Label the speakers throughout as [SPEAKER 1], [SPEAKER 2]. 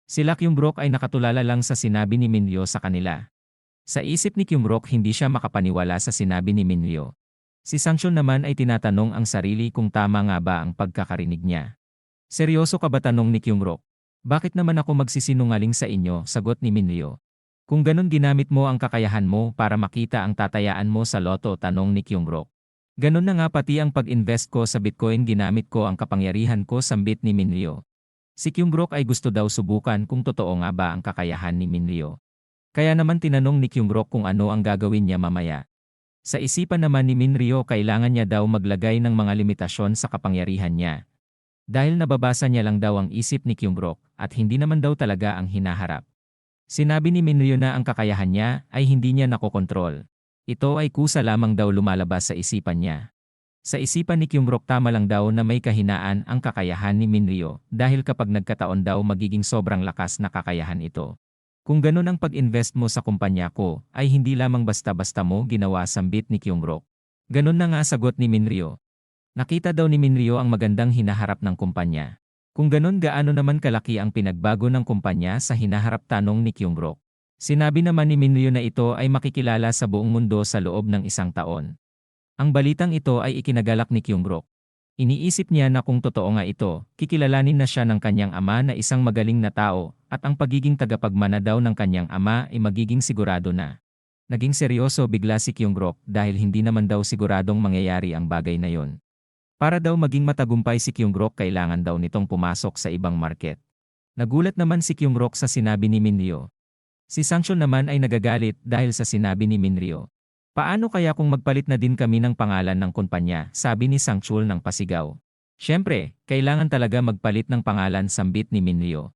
[SPEAKER 1] Sila Kyungbrok ay nakatulala lang sa sinabi ni Minryo sa kanila. Sa isip ni Kyungbrok hindi siya makapaniwala sa sinabi ni Minryo. Si Sangchul naman ay tinatanong ang sarili kung tama nga ba ang pagkakarinig niya. Seryoso ka ba, tanong ni Kyungbrok? Bakit naman ako magsisinungaling sa inyo, sagot ni Minryo. Kung ganun ginamit mo ang kakayahan mo para makita ang tatayaan mo sa loto, tanong ni Kyungbrok. Ganun na nga pati ang pag-invest ko sa Bitcoin, ginamit ko ang kapangyarihan ko, sambit ni Minryo. Si Kyungbrok ay gusto daw subukan kung totoo nga ba ang kakayahan ni Minryo. Kaya naman tinanong ni Kyungbrok kung ano ang gagawin niya mamaya. Sa isipan naman ni Minryo, kailangan niya daw maglagay ng mga limitasyon sa kapangyarihan niya. Dahil nababasa niya lang daw ang isip ni Kyungbrok at hindi naman daw talaga ang hinaharap. Sinabi ni Minryo na ang kakayahan niya ay hindi niya nakokontrol. Ito ay kusa lamang daw lumalabas sa isipan niya. Sa isipan ni Kyungbrok, tama lang daw na may kahinaan ang kakayahan ni Minryo dahil kapag nagkataon daw magiging sobrang lakas na kakayahan ito. Kung ganun ang pag-invest mo sa kumpanya ko ay hindi lamang basta-basta mo ginawa, sambit ni Kyungbrok. Ganun na nga, sagot ni Minryo. Nakita daw ni Minryo ang magandang hinaharap ng kumpanya. Kung ganun, gaano naman kalaki ang pinagbago ng kumpanya sa hinaharap, tanong ni Kyungbrok. Sinabi naman ni Minryo na ito ay makikilala sa buong mundo sa loob ng 1 taon. Ang balitang ito ay ikinagalak ni Kyungbrok. Iniisip niya na kung totoo nga ito, kikilalanin na siya ng kanyang ama na isang magaling na tao at ang pagiging tagapagmana daw ng kanyang ama ay magiging sigurado na. Naging seryoso bigla si Kyungbrok dahil hindi naman daw siguradong mangyayari ang bagay na yon. Para daw maging matagumpay si Kyungbrok, kailangan daw nitong pumasok sa ibang market. Nagulat naman si Kyungbrok sa sinabi ni Minryo. Si Sangchul naman ay nagagalit dahil sa sinabi ni Minryo. Paano kaya kung magpalit na din kami ng pangalan ng kumpanya, sabi ni Sangchul ng pasigaw. Siyempre, kailangan talaga magpalit ng pangalan, sambit ni Minryo.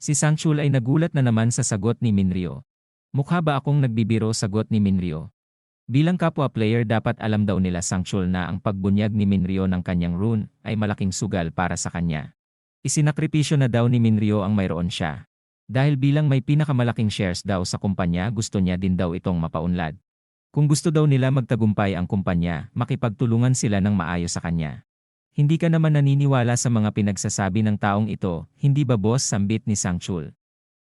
[SPEAKER 1] Si Sangchul ay nagulat na naman sa sagot ni Minryo. Mukha ba akong nagbibiro, sagot ni Minryo. Bilang kapwa player, dapat alam daw nila Sangchul na ang pagbunyag ni Minryo ng kanyang rune ay malaking sugal para sa kanya. Isinakripisyo na daw ni Minryo ang mayroon siya. Dahil bilang may pinakamalaking shares daw sa kumpanya, gusto niya din daw itong mapaunlad. Kung gusto daw nila magtagumpay ang kumpanya, makipagtulungan sila ng maayos sa kanya. Hindi ka naman naniniwala sa mga pinagsasabi ng taong ito, hindi ba boss, sambit ni Sangchul.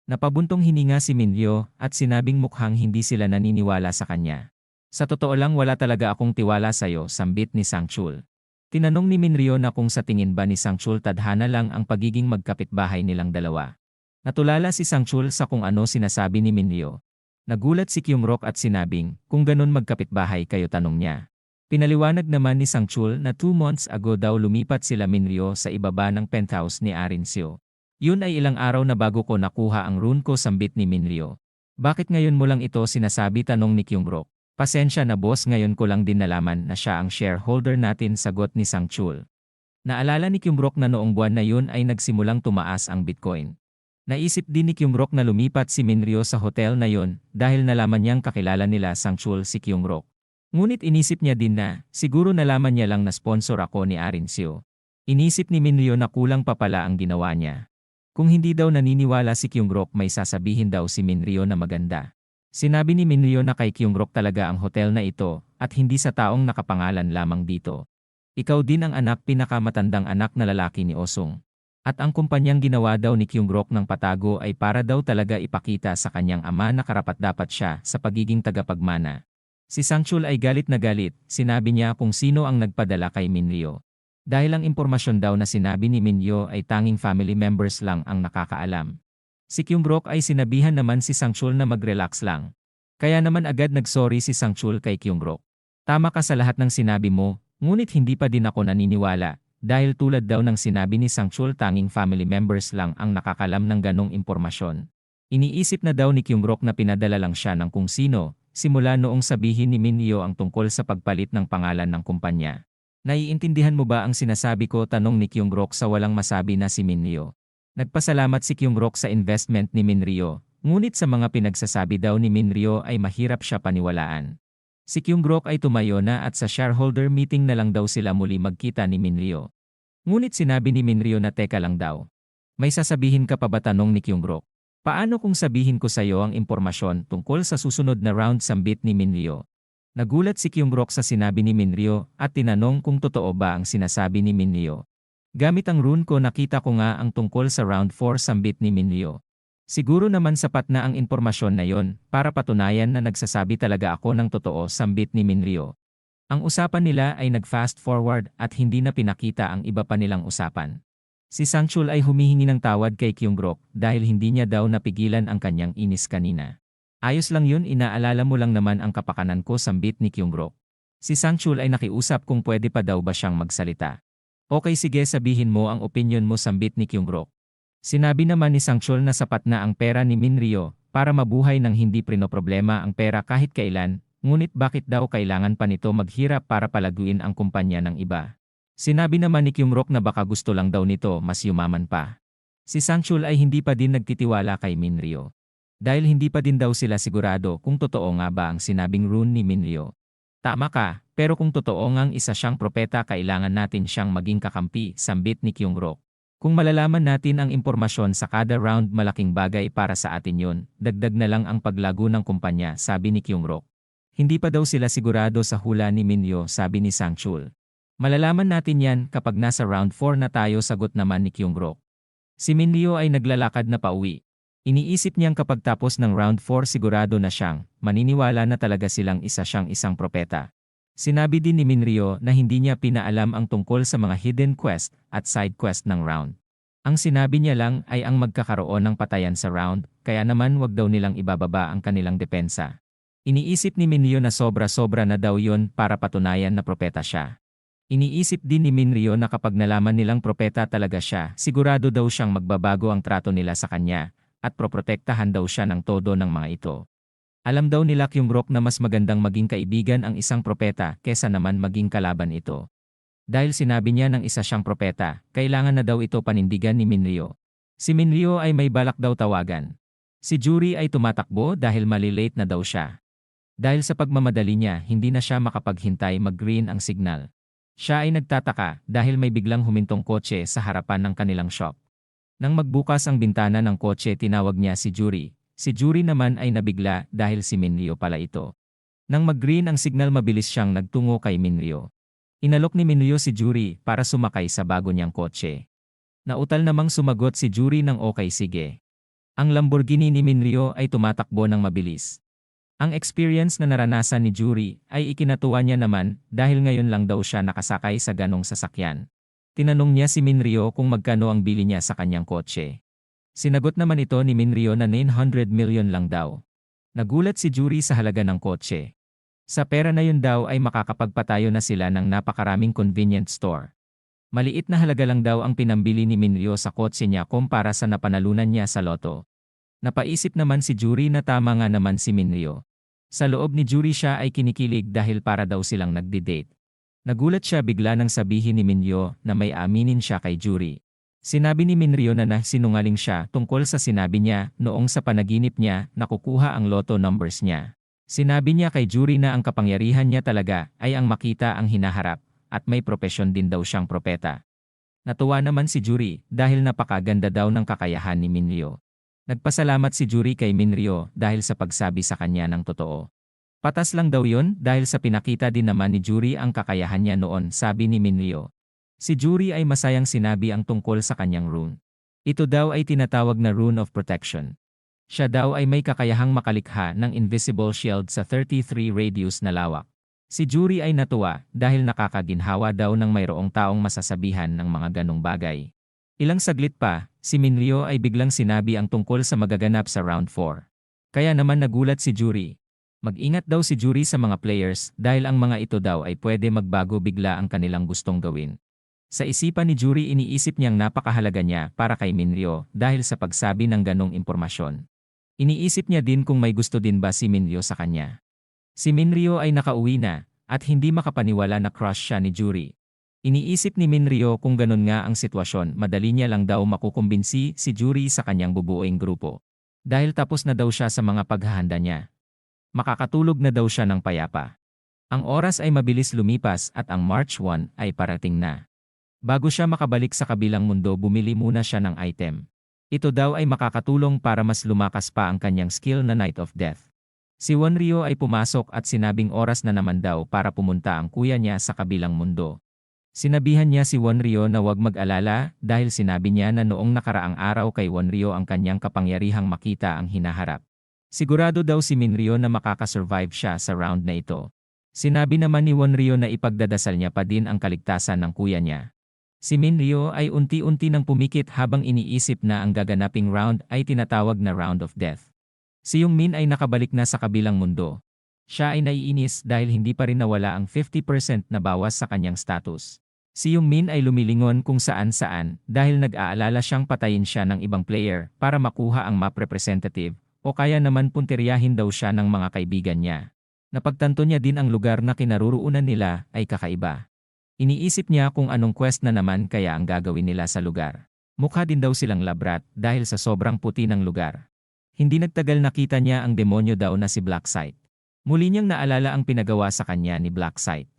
[SPEAKER 1] Napabuntong hininga si Minryo at sinabing mukhang hindi sila naniniwala sa kanya. Sa totoo lang, wala talaga akong tiwala sa'yo, sambit ni Sangchul. Tinanong ni Minryo na kung sa tingin ba ni Sangchul tadhana lang ang pagiging magkapitbahay nilang dalawa. Natulala si Sangchul sa kung ano sinasabi ni Minryo. Nagulat si Kyungbrok at sinabing, kung ganun magkapitbahay kayo, tanong niya. Pinaliwanag naman ni Sangchul na 2 months ago daw lumipat sila Minryo sa ibaba ng penthouse ni Arinsyo. Yun ay ilang araw na bago ko nakuha ang rune ko, sambit ni Minryo. Bakit ngayon mo lang ito sinasabi, tanong ni Kyungbrok. Pasensya na boss, ngayon ko lang din nalaman na siya ang shareholder natin, sagot ni Sangchul. Naalala ni Kyungbrok na noong buwan na yun ay nagsimulang tumaas ang Bitcoin. Naisip din ni Kyungbrok na lumipat si Minryo sa hotel na yun dahil nalaman niyang kakilala nila Sangchul si Kyungbrok. Ngunit inisip niya din na siguro nalaman niya lang na sponsor ako ni Arinsyo. Inisip ni Minryo na kulang pa pala ang ginawa niya. Kung hindi daw naniniwala si Kyungbrok, may sasabihin daw si Minryo na maganda. Sinabi ni Minryo na kay Kyungbrok talaga ang hotel na ito at hindi sa taong nakapangalan lamang dito. Ikaw din ang anak, pinakamatandang anak na lalaki ni Osung. At ang kumpanyang ginawa daw ni Kyungbrok ng patago ay para daw talaga ipakita sa kanyang ama na karapat-dapat siya sa pagiging tagapagmana. Si Sangchul ay galit na galit, sinabi niya kung sino ang nagpadala kay Minryo. Dahil ang impormasyon daw na sinabi ni Minryo ay tanging family members lang ang nakakaalam. Si Kyungbrok ay sinabihan naman si Sangchul na mag-relax lang. Kaya naman agad nagsorry si Sangchul kay Kyungbrok. Tama ka sa lahat ng sinabi mo, ngunit hindi pa din ako naniniwala, dahil tulad daw ng sinabi ni Sangchul tanging family members lang ang nakakalam ng ganong impormasyon. Iniisip na daw ni Kyungbrok na pinadala lang siya ng kung sino, simula noong sabihin ni Minryo ang tungkol sa pagpalit ng pangalan ng kumpanya. Naiintindihan mo ba ang sinasabi ko, tanong ni Kyungbrok sa walang masabi na si Minryo. Nagpasalamat si Kyungbrok sa investment ni Minryo, ngunit sa mga pinagsasabi daw ni Minryo ay mahirap siya paniwalaan. Si Kyungbrok ay tumayo na at sa shareholder meeting na lang daw sila muli magkita ni Minryo. Ngunit sinabi ni Minryo na teka lang daw. May sasabihin ka pa ba, tanong ni Kyungbrok. Paano kung sabihin ko sa iyo ang impormasyon tungkol sa susunod na round, sambit ni Minryo. Nagulat si Kyungbrok sa sinabi ni Minryo at tinanong kung totoo ba ang sinasabi ni Minryo. Gamit ang rune ko nakita ko nga ang tungkol sa round 4, sambit ni Minryo. Siguro naman sapat na ang impormasyon na yon para patunayan na nagsasabi talaga ako ng totoo, sambit ni Minryo. Ang usapan nila ay nag-fast forward at hindi na pinakita ang iba pa nilang usapan. Si Sangchul ay humihingi ng tawad kay Kyungrok dahil hindi niya daw napigilan ang kanyang inis kanina. Ayos lang yun, inaalala mo lang naman ang kapakanan ko, sambit ni Kyungrok. Si Sangchul ay nakiusap kung pwede pa daw ba siyang magsalita. Okay, sige, sabihin mo ang opinyon mo, sambit ni Kyungrok. Sinabi naman ni Sangchul na sapat na ang pera ni Minryo para mabuhay ng hindi prinoproblema ang pera kahit kailan, ngunit bakit daw kailangan pa nito maghirap para palaguin ang kumpanya ng iba? Sinabi naman ni Kyungrok na baka gusto lang daw nito mas yumaman pa. Si Sangchul ay hindi pa din nagtitiwala kay Minryo. Dahil hindi pa din daw sila sigurado kung totoo nga ba ang sinabing rune ni Minryo. Tama ka, pero kung totoo ngang isa siyang propeta, kailangan natin siyang maging kakampi, sambit ni Kyungrok. Kung malalaman natin ang impormasyon sa kada round, malaking bagay para sa atin yon. Dagdag na lang ang paglago ng kumpanya, sabi ni Kyungrok. Hindi pa daw sila sigurado sa hula ni Minryo, sabi ni Sangchul. Malalaman natin yan kapag nasa round 4 na tayo, sagot naman ni Kyungrok. Si Minryo ay naglalakad na pauwi. Iniisip niyang kapag tapos ng round 4 sigurado na siyang maniniwala na talaga silang isa siyang isang propeta. Sinabi din ni Minryo na hindi niya pinaalam ang tungkol sa mga hidden quest at side quest ng round. Ang sinabi niya lang ay ang magkakaroon ng patayan sa round, kaya naman wag daw nilang ibababa ang kanilang depensa. Iniisip ni Minryo na sobra-sobra na daw yon para patunayan na propeta siya. Iniisip din ni Minryo na kapag nalaman nilang propeta talaga siya, sigurado daw siyang magbabago ang trato nila sa kanya, at proprotektahan daw siya ng todo ng mga ito. Alam daw nila Kyungrok na mas magandang maging kaibigan ang isang propeta kesa naman maging kalaban ito. Dahil sinabi niya ng isa siyang propeta, kailangan na daw ito panindigan ni Minryo. Si Minryo ay may balak daw tawagan. Si Juri ay tumatakbo dahil malilate na daw siya. Dahil sa pagmamadali niya, hindi na siya makapaghintay, mag-green ang signal. Siya ay nagtataka dahil may biglang humintong kotse sa harapan ng kanilang shop. Nang magbukas ang bintana ng kotse, tinawag niya si Juri. Si Juri naman ay nabigla dahil si Minryo pala ito. Nang mag-green ang signal, mabilis siyang nagtungo kay Minryo. Inalok ni Minryo si Juri para sumakay sa bago niyang kotse. Nautal namang sumagot si Juri ng okay, sige. Ang Lamborghini ni Minryo ay tumatakbo ng mabilis. Ang experience na naranasan ni Juri ay ikinatuwa niya naman dahil ngayon lang daw siya nakasakay sa ganong sasakyan. Tinanong niya si Minryo kung magkano ang bili niya sa kanyang kotse. Sinagot naman ito ni Minryo na 900 million lang daw. Nagulat si Juri sa halaga ng kotse. Sa pera na yun daw ay makakapagpatayo na sila ng napakaraming convenient store. Maliit na halaga lang daw ang pinambili ni Minryo sa kotse niya kumpara sa napanalunan niya sa loto. Napaisip naman si Juri na tama nga naman si Minryo. Sa loob ni Juri siya ay kinikilig dahil para daw silang nagdi-date. Nagulat siya bigla nang sabihin ni Minryo na may aminin siya kay Juri. Sinabi ni Minryo na sinungaling siya tungkol sa sinabi niya noong sa panaginip niya nakukuha ang lotto numbers niya. Sinabi niya kay Juri na ang kapangyarihan niya talaga ay ang makita ang hinaharap at may propesyon din daw siyang propeta. Natuwa naman si Juri dahil napakaganda daw ng kakayahan ni Minryo. Nagpasalamat si Juri kay Minryo dahil sa pagsabi sa kanya ng totoo. Patas lang daw yon dahil sa pinakita din naman ni Juri ang kakayahan niya noon, sabi ni Minryo. Si Juri ay masayang sinabi ang tungkol sa kanyang rune. Ito daw ay tinatawag na Rune of Protection. Siya daw ay may kakayahang makalikha ng invisible shield sa 33 radius na lawak. Si Juri ay natuwa dahil nakakaginhawa daw ng mayroong taong masasabihan ng mga ganong bagay. Ilang saglit pa, si Minryo ay biglang sinabi ang tungkol sa magaganap sa round 4. Kaya naman nagulat si Juri. Mag-ingat daw si Juri sa mga players dahil ang mga ito daw ay pwede magbago bigla ang kanilang gustong gawin. Sa isipan ni Juri, iniisip niyang napakahalaga niya para kay Minryo dahil sa pagsabi ng ganong impormasyon. Iniisip niya din kung may gusto din ba si Minryo sa kanya. Si Minryo ay nakauwi na at hindi makapaniwala na crush siya ni Juri. Iniisip ni Minryo kung ganon nga ang sitwasyon, madali niya lang daw makukumbinsi si Juri sa kanyang bubuoing grupo. Dahil tapos na daw siya sa mga paghahanda niya. Makakatulog na daw siya ng payapa. Ang oras ay mabilis lumipas at ang March 1 ay parating na. Bago siya makabalik sa kabilang mundo, bumili muna siya ng item. Ito daw ay makakatulong para mas lumakas pa ang kanyang skill na Night of Death. Si Wonryo ay pumasok at sinabing oras na naman daw para pumunta ang kuya niya sa kabilang mundo. Sinabihan niya si Wonryo na huwag mag-alala dahil sinabi niya na noong nakaraang araw kay Wonryo ang kanyang kapangyarihang makita ang hinaharap. Sigurado daw si Minryo na makakasurvive siya sa round na ito. Sinabi naman ni Wonryo na ipagdadasal niya pa din ang kaligtasan ng kuya niya. Si Minryo ay unti-unti nang pumikit habang iniisip na ang gaganaping round ay tinatawag na Round of Death. Si Youngmin ay nakabalik na sa kabilang mundo. Siya ay naiinis dahil hindi pa rin nawala ang 50% na bawas sa kanyang status. Si Youngmin ay lumilingon kung saan-saan dahil nag-aalala siyang patayin siya ng ibang player para makuha ang map representative o kaya naman puntiryahin daw siya ng mga kaibigan niya. Napagtanto niya din ang lugar na kinaruruunan nila ay kakaiba. Iniisip niya kung anong quest na naman kaya ang gagawin nila sa lugar. Mukha din daw silang labrat dahil sa sobrang puti ng lugar. Hindi nagtagal nakita niya ang demonyo daw na si Blacksite. Muli niyang naalala ang pinagawa sa kanya ni Blacksite.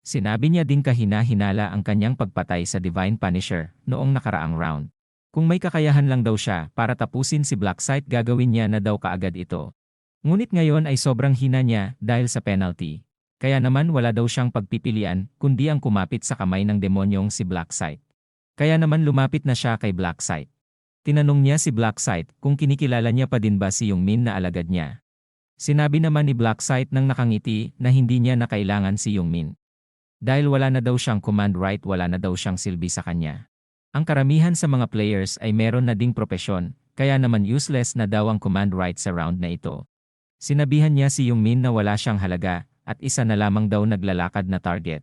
[SPEAKER 1] Sinabi niya din kahina-hinala ang kanyang pagpatay sa Divine Punisher noong nakaraang round. Kung may kakayahan lang daw siya para tapusin si Blacksite gagawin niya na daw kaagad ito. Ngunit ngayon ay sobrang hina niya dahil sa penalty. Kaya naman wala daw siyang pagpipilian kundi ang kumapit sa kamay ng demonyong si Blacksite. Kaya naman lumapit na siya kay Blacksite. Tinanong niya si Blacksite kung kinikilala niya pa din ba si Youngmin na alagad niya. Sinabi naman ni Blacksite nang nakangiti na hindi niya na kailangan si Youngmin. Dahil wala na daw siyang command right wala na daw siyang silbi sa kanya. Ang karamihan sa mga players ay meron na ding propesyon, kaya naman useless na daw ang command right sa round na ito. Sinabihan niya si Youngmin na wala siyang halaga at isa na lamang daw naglalakad na target.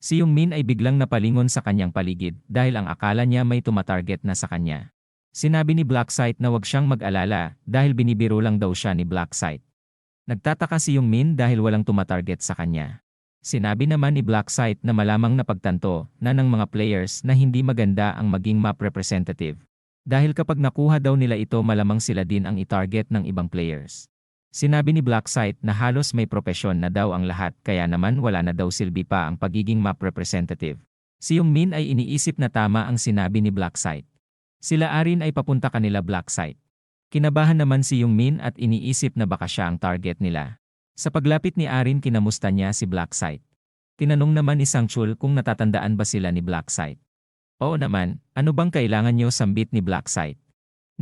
[SPEAKER 1] Si Youngmin ay biglang napalingon sa kanyang paligid dahil ang akala niya may tumatarget na sa kanya. Sinabi ni Blacksite na wag siyang mag-alala dahil binibiro lang daw siya ni Blacksite. Nagtataka si Youngmin dahil walang tumatarget sa kanya. Sinabi naman ni Blacksite na malamang napagtanto na ng mga players na hindi maganda ang maging map representative. Dahil kapag nakuha daw nila ito malamang sila din ang itarget ng ibang players. Sinabi ni Blacksite na halos may propesyon na daw ang lahat kaya naman wala na daw silbi pa ang pagiging map representative. Si Youngmin ay iniisip na tama ang sinabi ni Blacksite. Sila Arin ay papunta kanila Blacksite. Kinabahan naman si Youngmin at iniisip na baka siya ang target nila. Sa paglapit ni Arin kinamusta niya si Blacksite. Tinanong naman ni Sangchul kung natatandaan ba sila ni Blacksite. Oo naman, ano bang kailangan niyo sambit ni Blacksite?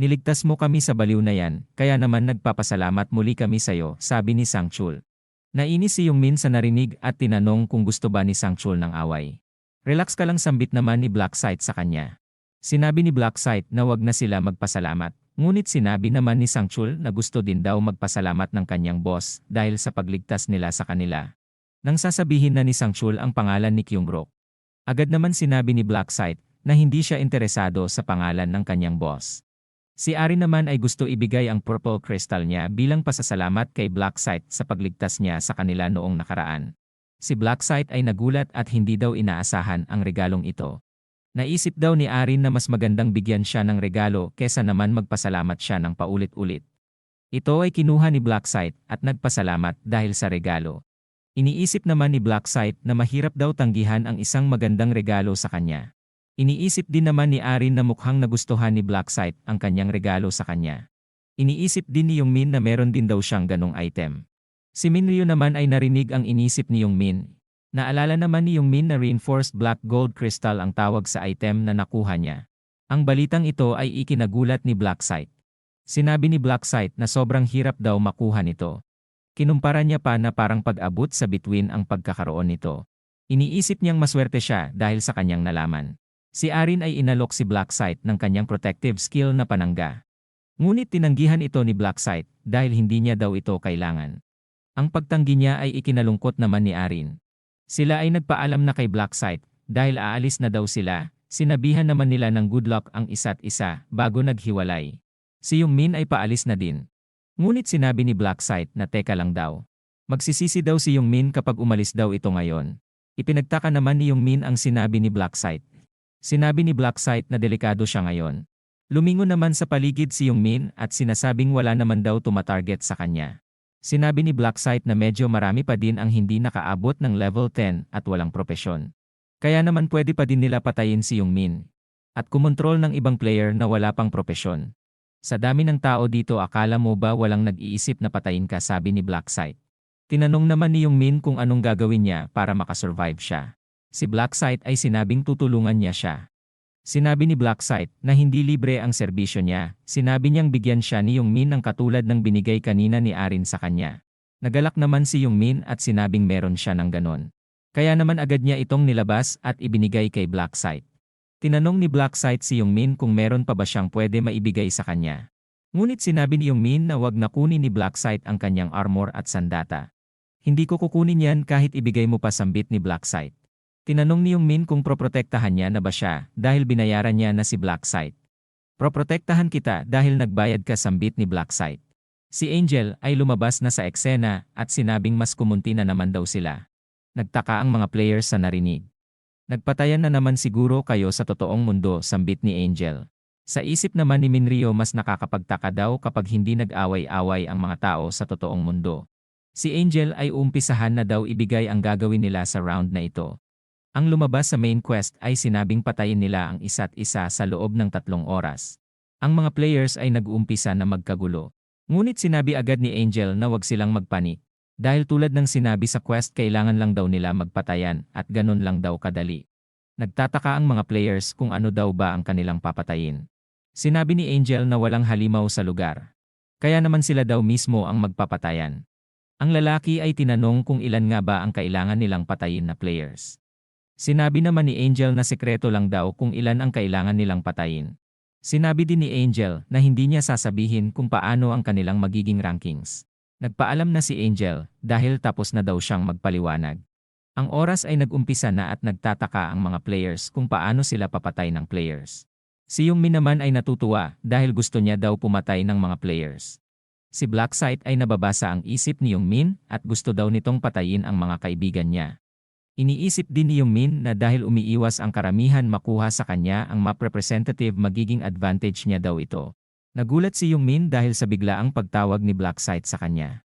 [SPEAKER 1] Niligtas mo kami sa baliw na yan, kaya naman nagpapasalamat muli kami sayo, sabi ni Sangchul. Nainis si Youngmin sa narinig at tinanong kung gusto ba ni Sangchul ng away. Relax ka lang sambit naman ni Blacksite sa kanya. Sinabi ni Blacksite na wag na sila magpasalamat, ngunit sinabi naman ni Sangchul na gusto din daw magpasalamat ng kanyang boss dahil sa pagligtas nila sa kanila. Nang sasabihin na ni Sangchul ang pangalan ni Kyungrok. Agad naman sinabi ni Blacksite na hindi siya interesado sa pangalan ng kanyang boss. Si Arin naman ay gusto ibigay ang purple crystal niya bilang pasasalamat kay Blacksite sa pagligtas niya sa kanila noong nakaraan. Si Blacksite ay nagulat at hindi daw inaasahan ang regalong ito. Naisip daw ni Arin na mas magandang bigyan siya ng regalo kesa naman magpasalamat siya ng paulit-ulit. Ito ay kinuha ni Blacksite at nagpasalamat dahil sa regalo. Iniisip naman ni Blacksite na mahirap daw tanggihan ang isang magandang regalo sa kanya. Iniisip din naman ni Arin na mukhang nagustuhan ni Blacksite ang kanyang regalo sa kanya. Iniisip din ni Youngmin na meron din daw siyang ganong item. Si Minryo naman ay narinig ang inisip ni Youngmin. Naalala naman ni Youngmin na reinforced black gold crystal ang tawag sa item na nakuha niya. Ang balitang ito ay ikinagulat ni Blacksite. Sinabi ni Blacksite na sobrang hirap daw makuha nito. Kinumpara niya pa na parang pag-abot sa bituin ang pagkakaroon nito. Iniisip niyang maswerte siya dahil sa kanyang nalaman. Si Arin ay inalok si Blacksite ng kanyang protective skill na panangga. Ngunit tinanggihan ito ni Blacksite dahil hindi niya daw ito kailangan. Ang pagtanggi niya ay ikinalungkot naman ni Arin. Sila ay nagpaalam na kay Blacksite dahil aalis na daw sila, sinabihan naman nila ng good luck ang isa't isa bago naghiwalay. Si Youngmin ay paalis na din. Ngunit sinabi ni Blacksite na teka lang daw. Magsisisi daw si Youngmin kapag umalis daw ito ngayon. Ipinagtaka naman ni Youngmin ang sinabi ni Blacksite. Sinabi ni Blacksite na delikado siya ngayon. Lumingon naman sa paligid si Youngmin at sinasabing wala naman daw tumatarget sa kanya. Sinabi ni Blacksite na medyo marami pa din ang hindi nakaabot ng level 10 at walang propesyon. Kaya naman pwede pa din nila patayin si Youngmin. At kumontrol ng ibang player na wala pang propesyon. Sa dami ng tao dito akala mo ba walang nag-iisip na patayin ka sabi ni Blacksite. Tinanong naman ni Youngmin kung anong gagawin niya para makasurvive siya. Si Blacksite ay sinabing tutulungan niya siya. Sinabi ni Blacksite na hindi libre ang serbisyo niya, sinabi niyang bigyan siya ni Yongmin ng katulad ng binigay kanina ni Arin sa kanya. Nagalak naman si Yongmin at sinabing meron siya ng ganon. Kaya naman agad niya itong nilabas at ibinigay kay Blacksite. Tinanong ni Blacksite si Yongmin kung meron pa ba siyang pwede maibigay sa kanya. Ngunit sinabi ni Yongmin na wag na kunin ni Blacksite ang kanyang armor at sandata. Hindi ko kukunin yan kahit ibigay mo pa sambit ni Blacksite. Tinanong ni Yongmin kung proprotektahan niya na ba siya dahil binayaran niya na si Blacksite. Proprotektahan kita dahil nagbayad ka sambit ni Blacksite. Si Angel ay lumabas na sa eksena at sinabing mas kumunti na naman daw sila. Nagtaka ang mga players sa narinig. Nagpatayan na naman siguro kayo sa totoong mundo sambit ni Angel. Sa isip naman ni Minryo mas nakakapagtaka daw kapag hindi nag-away-away ang mga tao sa totoong mundo. Si Angel ay umpisahan na daw ibigay ang gagawin nila sa round na ito. Ang lumabas sa main quest ay sinabing patayin nila ang isa't isa sa loob ng 3 oras. Ang mga players ay nag-uumpisa na magkagulo. Ngunit sinabi agad ni Angel na wag silang magpanik. Dahil tulad ng sinabi sa quest kailangan lang daw nila magpatayan at ganun lang daw kadali. Nagtataka ang mga players kung ano daw ba ang kanilang papatayin. Sinabi ni Angel na walang halimaw sa lugar. Kaya naman sila daw mismo ang magpapatayan. Ang lalaki ay tinanong kung ilan nga ba ang kailangan nilang patayin na players. Sinabi naman ni Angel na sekreto lang daw kung ilan ang kailangan nilang patayin. Sinabi din ni Angel na hindi niya sasabihin kung paano ang kanilang magiging rankings. Nagpaalam na si Angel dahil tapos na daw siyang magpaliwanag. Ang oras ay nag-umpisa na at nagtataka ang mga players kung paano sila papatay ng players. Si Yongmin naman ay natutuwa dahil gusto niya daw pumatay ng mga players. Si Blacksite ay nababasa ang isip ni Yongmin at gusto daw nitong patayin ang mga kaibigan niya. Iniisip din ni Yongmin na dahil umiiwas ang karamihan makuha sa kanya ang map representative magiging advantage niya daw ito. Nagulat si Yongmin dahil sa biglaang pagtawag ni Blacksite sa kanya.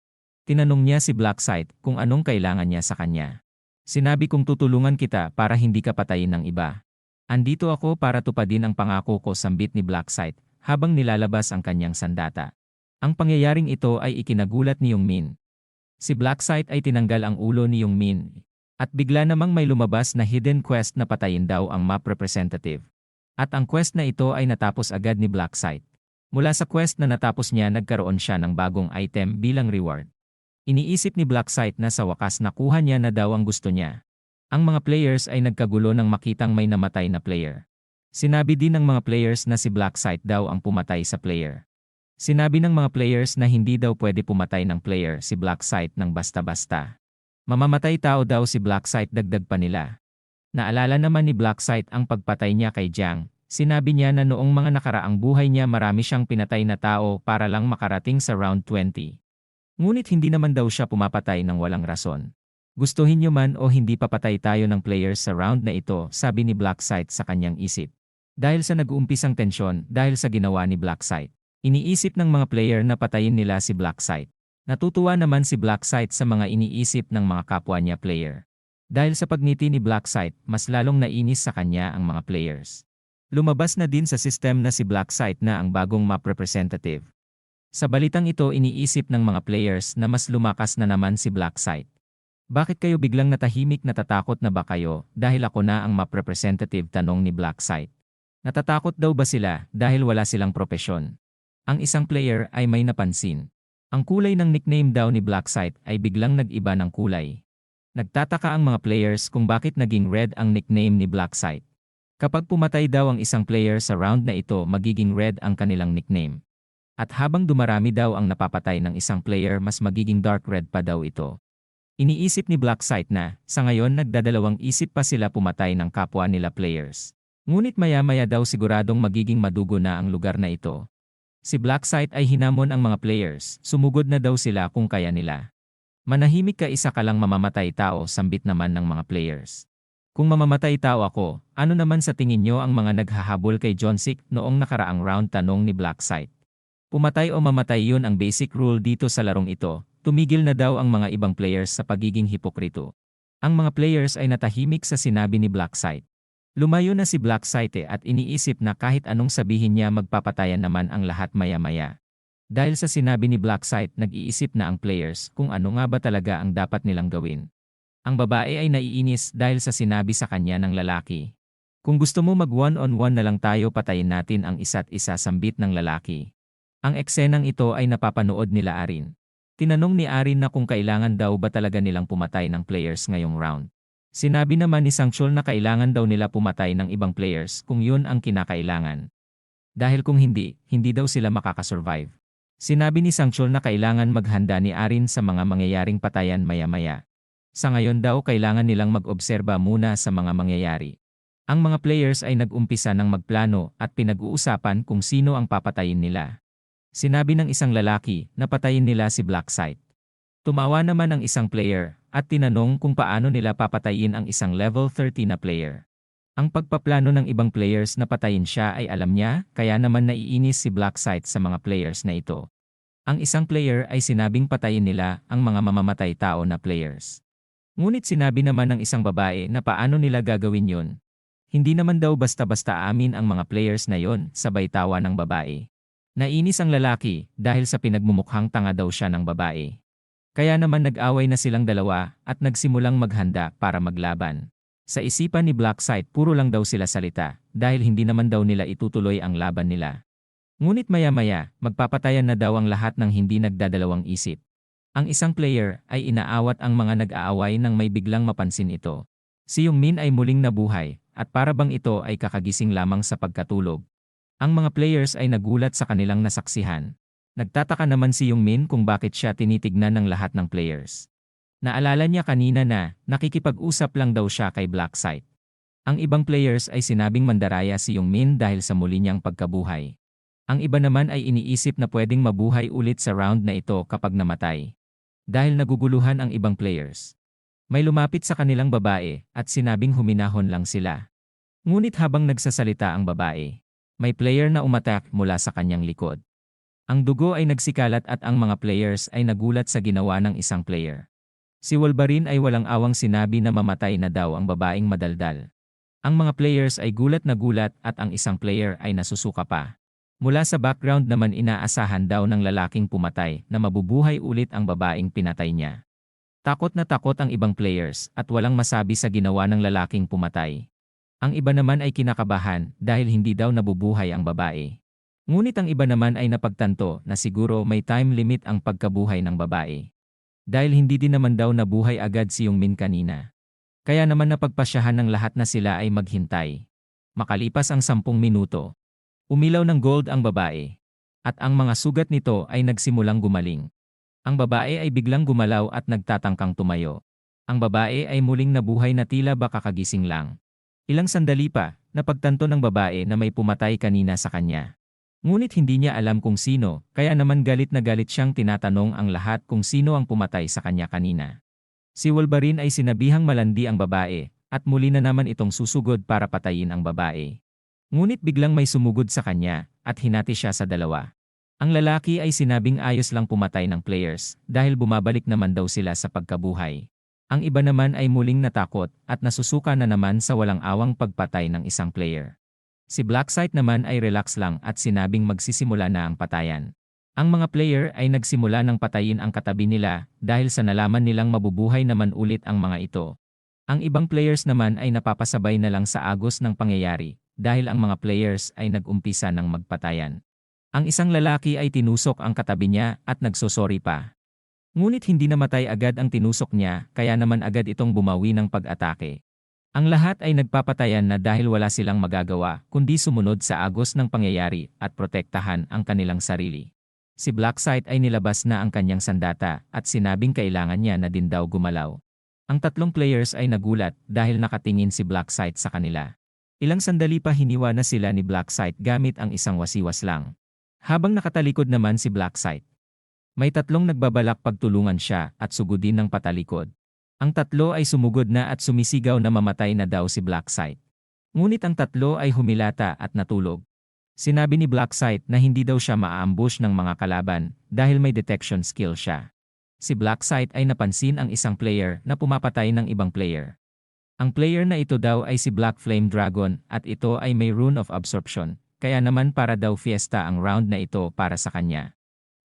[SPEAKER 1] Tinanong niya si Blacksite kung anong kailangan niya sa kanya. Sinabi kong tutulungan kita para hindi ka patayin ng iba. Andito ako para tupadin ang pangako ko sambit ni Blacksite habang nilalabas ang kanyang sandata. Ang pangyayaring ito ay ikinagulat ni Yongmin. Si Blacksite ay tinanggal ang ulo ni Yongmin. At bigla namang may lumabas na hidden quest na patayin daw ang map representative. At ang quest na ito ay natapos agad ni Blacksite. Mula sa quest na natapos niya nagkaroon siya ng bagong item bilang reward. Iniisip ni Blacksite na sa wakas nakuha niya na daw ang gusto niya. Ang mga players ay nagkagulo nang makitang may namatay na player. Sinabi din ng mga players na si Blacksite daw ang pumatay sa player. Sinabi ng mga players na hindi daw pwede pumatay ng player si Blacksite ng basta-basta. Mamamatay tao daw si Blacksite dagdag pa nila. Naalala naman ni Blacksite ang pagpatay niya kay Jiang. Sinabi niya na noong mga nakaraang buhay niya marami siyang pinatay na tao para lang makarating sa round 20. Ngunit hindi naman daw siya pumapatay ng walang rason. Gustuhin niyo man o hindi papatay tayo ng players sa round na ito, sabi ni Blacksite sa kanyang isip. Dahil sa nag-uumpisang tensyon dahil sa ginawa ni Blacksite. Iniisip ng mga player na patayin nila si Blacksite. Natutuwa naman si Blacksite sa mga iniisip ng mga kapwa niya player. Dahil sa pagngiti ni Blacksite, mas lalong nainis sa kanya ang mga players. Lumabas na din sa system na si Blacksite na ang bagong map representative. Sa balitang ito iniisip ng mga players na mas lumakas na naman si Blacksite. Bakit kayo biglang natahimik natatakot na ba kayo dahil ako na ang map representative tanong ni Blacksite. Natatakot daw ba sila dahil wala silang propesyon? Ang isang player ay may napansin. Ang kulay ng nickname daw ni Blacksite ay biglang nag-iba ng kulay. Nagtataka ang mga players kung bakit naging red ang nickname ni Blacksite. Kapag pumatay daw ang isang player sa round na ito magiging red ang kanilang nickname. At habang dumarami daw ang napapatay ng isang player mas magiging dark red pa daw ito. Iniisip ni Blacksite na, sa ngayon nagdadalawang isip pa sila pumatay ng kapwa nila players. Ngunit maya-maya daw siguradong magiging madugo na ang lugar na ito. Si Blacksite ay hinamon ang mga players, sumugod na daw sila kung kaya nila. Manahimik ka isa ka lang mamamatay tao sambit naman ng mga players. Kung mamamatay tao ako, ano naman sa tingin nyo ang mga naghahabol kay Johnsik noong nakaraang round tanong ni Blacksite. Pumatay o mamatay yun ang basic rule dito sa larong ito, tumigil na daw ang mga ibang players sa pagiging hipokrito. Ang mga players ay natahimik sa sinabi ni Blacksite. Lumayo na si Blacksite at iniisip na kahit anong sabihin niya magpapatayan naman ang lahat maya-maya. Dahil sa sinabi ni Blacksite nag-iisip na ang players kung ano nga ba talaga ang dapat nilang gawin. Ang babae ay naiinis dahil sa sinabi sa kanya ng lalaki. Kung gusto mo mag one-on-one na lang tayo, patayin natin ang isa't isa, sambit ng lalaki. Ang eksenang ito ay napapanood nila Arin. Tinanong ni Arin na kung kailangan daw ba talaga nilang pumatay ng players ngayong round. Sinabi naman ni Sangchul na kailangan daw nila pumatay ng ibang players kung yun ang kinakailangan. Dahil kung hindi, hindi daw sila makakasurvive. Sinabi ni Sangchul na kailangan maghanda ni Arin sa mga mangyayaring patayan maya-maya. Sa ngayon daw kailangan nilang mag-obserba muna sa mga mangyayari. Ang mga players ay nag-umpisa ng magplano at pinag-uusapan kung sino ang papatayin nila. Sinabi ng isang lalaki na patayin nila si Blacksite. Tumawa naman ang isang player at tinanong kung paano nila papatayin ang isang level 30 na player. Ang pagpaplano ng ibang players na patayin siya ay alam niya, kaya naman naiinis si Blacksite sa mga players na ito. Ang isang player ay sinabing patayin nila ang mga mamamatay tao na players. Ngunit sinabi naman ng isang babae na paano nila gagawin yun. Hindi naman daw basta-basta amin ang mga players na yon, sabay tawa ng babae. Nainis ang lalaki dahil sa pinagmumukhang tanga daw siya ng babae. Kaya naman nag-away na silang dalawa at nagsimulang maghanda para maglaban. Sa isipan ni Blacksite puro lang daw sila salita dahil hindi naman daw nila itutuloy ang laban nila. Ngunit maya-maya, magpapatayan na daw ang lahat ng hindi nagdadalawang isip. Ang isang player ay inaawat ang mga nag-aaway nang may biglang mapansin ito. Si Youngmin ay muling nabuhay at para bang ito ay kakagising lamang sa pagkatulog. Ang mga players ay nagulat sa kanilang nasaksihan. Nagtataka naman si Youngmin kung bakit siya tinitignan ng lahat ng players. Naalala niya kanina na nakikipag-usap lang daw siya kay Blacksite. Ang ibang players ay sinabing mandaraya si Youngmin dahil sa muli niyang pagkabuhay. Ang iba naman ay iniisip na pwedeng mabuhay ulit sa round na ito kapag namatay. Dahil naguguluhan ang ibang players. May lumapit sa kanilang babae at sinabing huminahon lang sila. Ngunit habang nagsasalita ang babae, may player na umatak mula sa kanyang likod. Ang dugo ay nagsikalat at ang mga players ay nagulat sa ginawa ng isang player. Si Wolverine ay walang awang sinabi na mamatay na daw ang babaeng madaldal. Ang mga players ay gulat na gulat at ang isang player ay nasusuka pa. Mula sa background naman inaasahan daw ng lalaking pumatay na mabubuhay ulit ang babaeng pinatay niya. Takot na takot ang ibang players at walang masabi sa ginawa ng lalaking pumatay. Ang iba naman ay kinakabahan dahil hindi daw nabubuhay ang babae. Ngunit ang iba naman ay napagtanto na siguro may time limit ang pagkabuhay ng babae. Dahil hindi din naman daw nabuhay agad si Youngmin kanina. Kaya naman napagpasyahan ng lahat na sila ay maghintay. Makalipas ang 10 minuto, umilaw ng gold ang babae. At ang mga sugat nito ay nagsimulang gumaling. Ang babae ay biglang gumalaw at nagtatangkang tumayo. Ang babae ay muling nabuhay na tila ba kakagising lang. Ilang sandali pa, napagtanto ng babae na may pumatay kanina sa kanya. Ngunit hindi niya alam kung sino, kaya naman galit na galit siyang tinatanong ang lahat kung sino ang pumatay sa kanya kanina. Si Wolverine ay sinabihang malandi ang babae, at muli na naman itong susugod para patayin ang babae. Ngunit biglang may sumugod sa kanya, at hinati siya sa dalawa. Ang lalaki ay sinabing ayos lang pumatay ng players, dahil bumabalik naman daw sila sa pagkabuhay. Ang iba naman ay muling natakot at nasusuka na naman sa walang awang pagpatay ng isang player. Si Blacksite naman ay relax lang at sinabing magsisimula na ang patayan. Ang mga player ay nagsimula ng patayin ang katabi nila dahil sa nalaman nilang mabubuhay naman ulit ang mga ito. Ang ibang players naman ay napapasabay na lang sa agos ng pangyayari dahil ang mga players ay nag-umpisa ng magpatayan. Ang isang lalaki ay tinusok ang katabi niya at nagsosorry pa. Ngunit hindi namatay agad ang tinusok niya kaya naman agad itong bumawi ng pag-atake. Ang lahat ay nagpapatayan na dahil wala silang magagawa kundi sumunod sa agos ng pangyayari at protektahan ang kanilang sarili. Si Blacksite ay nilabas na ang kanyang sandata at sinabing kailangan niya na din daw gumalaw. Ang tatlong players ay nagulat dahil nakatingin si Blacksite sa kanila. Ilang sandali pa hiniwa na sila ni Blacksite gamit ang isang wasiwas lang. Habang nakatalikod naman si Blacksite, may tatlong nagbabalak pagtulungan siya at sugudin ng patalikod. Ang tatlo ay sumugod na at sumisigaw na mamatay na daw si Blacksite. Ngunit ang tatlo ay humilata at natulog. Sinabi ni Blacksite na hindi daw siya ma-ambush ng mga kalaban dahil may detection skill siya. Si Blacksite ay napansin ang isang player na pumapatay ng ibang player. Ang player na ito daw ay si Black Flame Dragon at ito ay may Rune of Absorption, kaya naman para daw fiesta ang round na ito para sa kanya.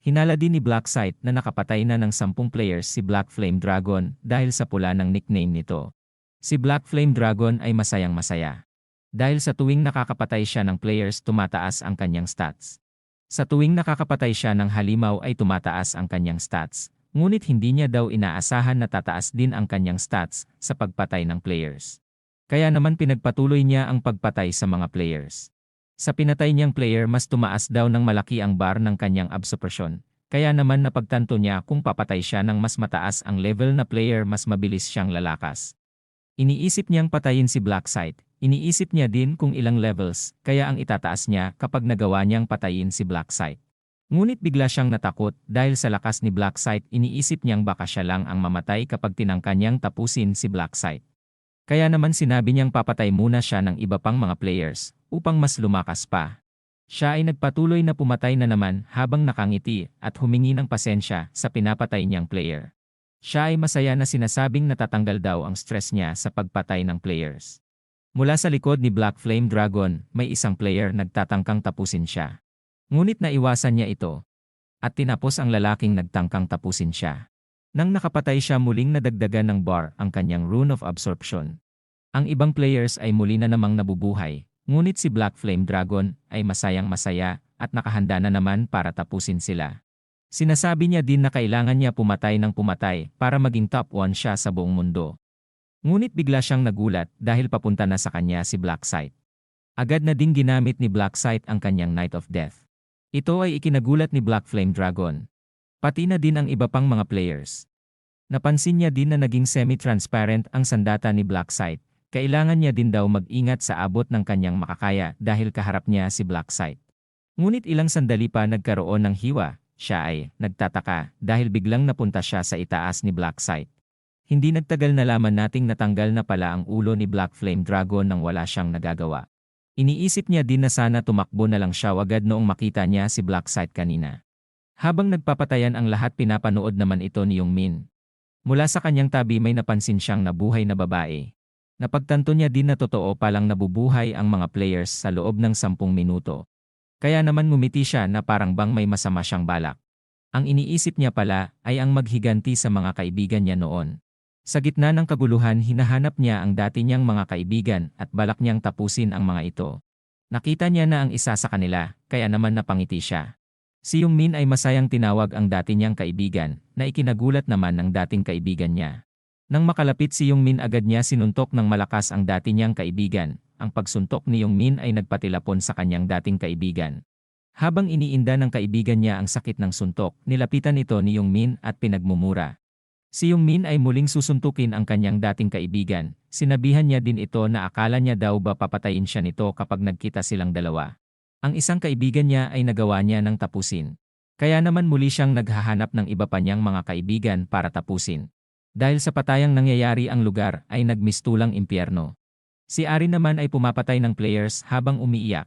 [SPEAKER 1] Hinala din ni Blacksite na nakapatay na ng 10 players si Black Flame Dragon dahil sa pula ng nickname nito. Si Black Flame Dragon ay masayang masaya. Dahil sa tuwing nakakapatay siya ng players tumataas ang kanyang stats. Sa tuwing nakakapatay siya ng halimaw ay tumataas ang kanyang stats. Ngunit hindi niya daw inaasahan na tataas din ang kanyang stats sa pagpatay ng players. Kaya naman pinagpatuloy niya ang pagpatay sa mga players. Sa pinatay niyang player mas tumaas daw ng malaki ang bar ng kanyang absorption. Kaya naman napagtanto niya kung papatay siya ng mas mataas ang level na player mas mabilis siyang lalakas. Iniisip niyang patayin si Blacksite. Iniisip niya din kung ilang levels kaya ang itataas niya kapag nagawa niyang patayin si Blacksite. Ngunit bigla siyang natakot dahil sa lakas ni Blacksite iniisip niyang baka siya lang ang mamatay kapag tinangka niyang tapusin si Blacksite. Kaya naman sinabi niyang papatay muna siya ng iba pang mga players upang mas lumakas pa. Siya ay nagpatuloy na pumatay na naman habang nakangiti at humingi ng pasensya sa pinapatay niyang player. Siya ay masaya na sinasabing natatanggal daw ang stress niya sa pagpatay ng players. Mula sa likod ni Black Flame Dragon, may isang player nagtatangkang tapusin siya. Ngunit naiwasan niya ito. At tinapos ang lalaking nagtangkang tapusin siya. Nang nakapatay siya muling nadagdagan ng bar ang kanyang Rune of Absorption. Ang ibang players ay muli na namang nabubuhay. Ngunit si Black Flame Dragon ay masayang masaya at nakahanda na naman para tapusin sila. Sinasabi niya din na kailangan niya pumatay ng pumatay para maging top 1 siya sa buong mundo. Ngunit bigla siyang nagulat dahil papunta na sa kanya si Blacksite. Agad na ding ginamit ni Blacksite ang kanyang Knight of Death. Ito ay ikinagulat ni Black Flame Dragon. Pati na din ang iba pang mga players. Napansin niya din na naging semi-transparent ang sandata ni Blacksite. Kailangan niya din daw mag-ingat sa abot ng kanyang makakaya dahil kaharap niya si Blacksite. Ngunit ilang sandali pa nagkaroon ng hiwa, siya ay nagtataka dahil biglang napunta siya sa itaas ni Blacksite. Hindi nagtagal nalaman nating natanggal na pala ang ulo ni Black Flame Dragon nang wala siyang nagagawa. Iniisip niya din na sana tumakbo na lang siya agad noong makita niya si Blacksite kanina. Habang nagpapatayan ang lahat pinapanood naman ito ni Yongmin. Mula sa kanyang tabi may napansin siyang nabuhay na babae. Napagtanto niya din na totoo palang nabubuhay ang mga players sa loob ng 10 minuto. Kaya naman ngumiti siya na parang bang may masama siyang balak. Ang iniisip niya pala ay ang maghiganti sa mga kaibigan niya noon. Sa gitna ng kaguluhan hinahanap niya ang dati niyang mga kaibigan at balak niyang tapusin ang mga ito. Nakita niya na ang isa sa kanila, kaya naman napangiti siya. Si Yongmin ay masayang tinawag ang dati niyang kaibigan na ikinagulat naman ng dating kaibigan niya. Nang makalapit si Yongmin agad niya sinuntok ng malakas ang dati niyang kaibigan. Ang pagsuntok ni Yongmin ay nagpatilapon sa kanyang dating kaibigan. Habang iniinda ng kaibigan niya ang sakit ng suntok, nilapitan ito ni Yongmin at pinagmumura. Si Yongmin ay muling susuntukin ang kanyang dating kaibigan. Sinabihan niya din ito na akala niya daw ba papatayin siya nito kapag nagkita silang dalawa. Ang isang kaibigan niya ay nagawa niya ng tapusin. Kaya naman muli siyang naghahanap ng iba pa niyang mga kaibigan para tapusin. Dahil sa patayang nangyayari ang lugar ay nagmistulang impyerno. Si Arin naman ay pumapatay ng players habang umiiyak.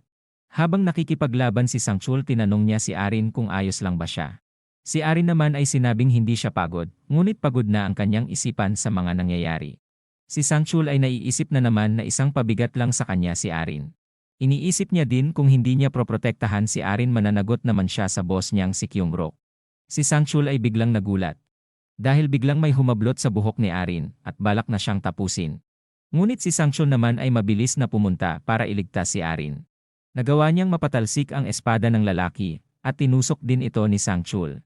[SPEAKER 1] Habang nakikipaglaban si Sangchul tinanong niya si Arin kung ayos lang ba siya. Si Arin naman ay sinabing hindi siya pagod, ngunit pagod na ang kanyang isipan sa mga nangyayari. Si Sangchul ay naiisip na naman na isang pabigat lang sa kanya si Arin. Iniisip niya din kung hindi niya proprotektahan si Arin mananagot naman siya sa boss niyang si Kyungrok. Si Sangchul ay biglang nagulat. Dahil biglang may humablot sa buhok ni Arin at balak na siyang tapusin. Ngunit si Sangchul naman ay mabilis na pumunta para iligtas si Arin. Nagawa niyang mapatalsik ang espada ng lalaki at tinusok din ito ni Sangchul.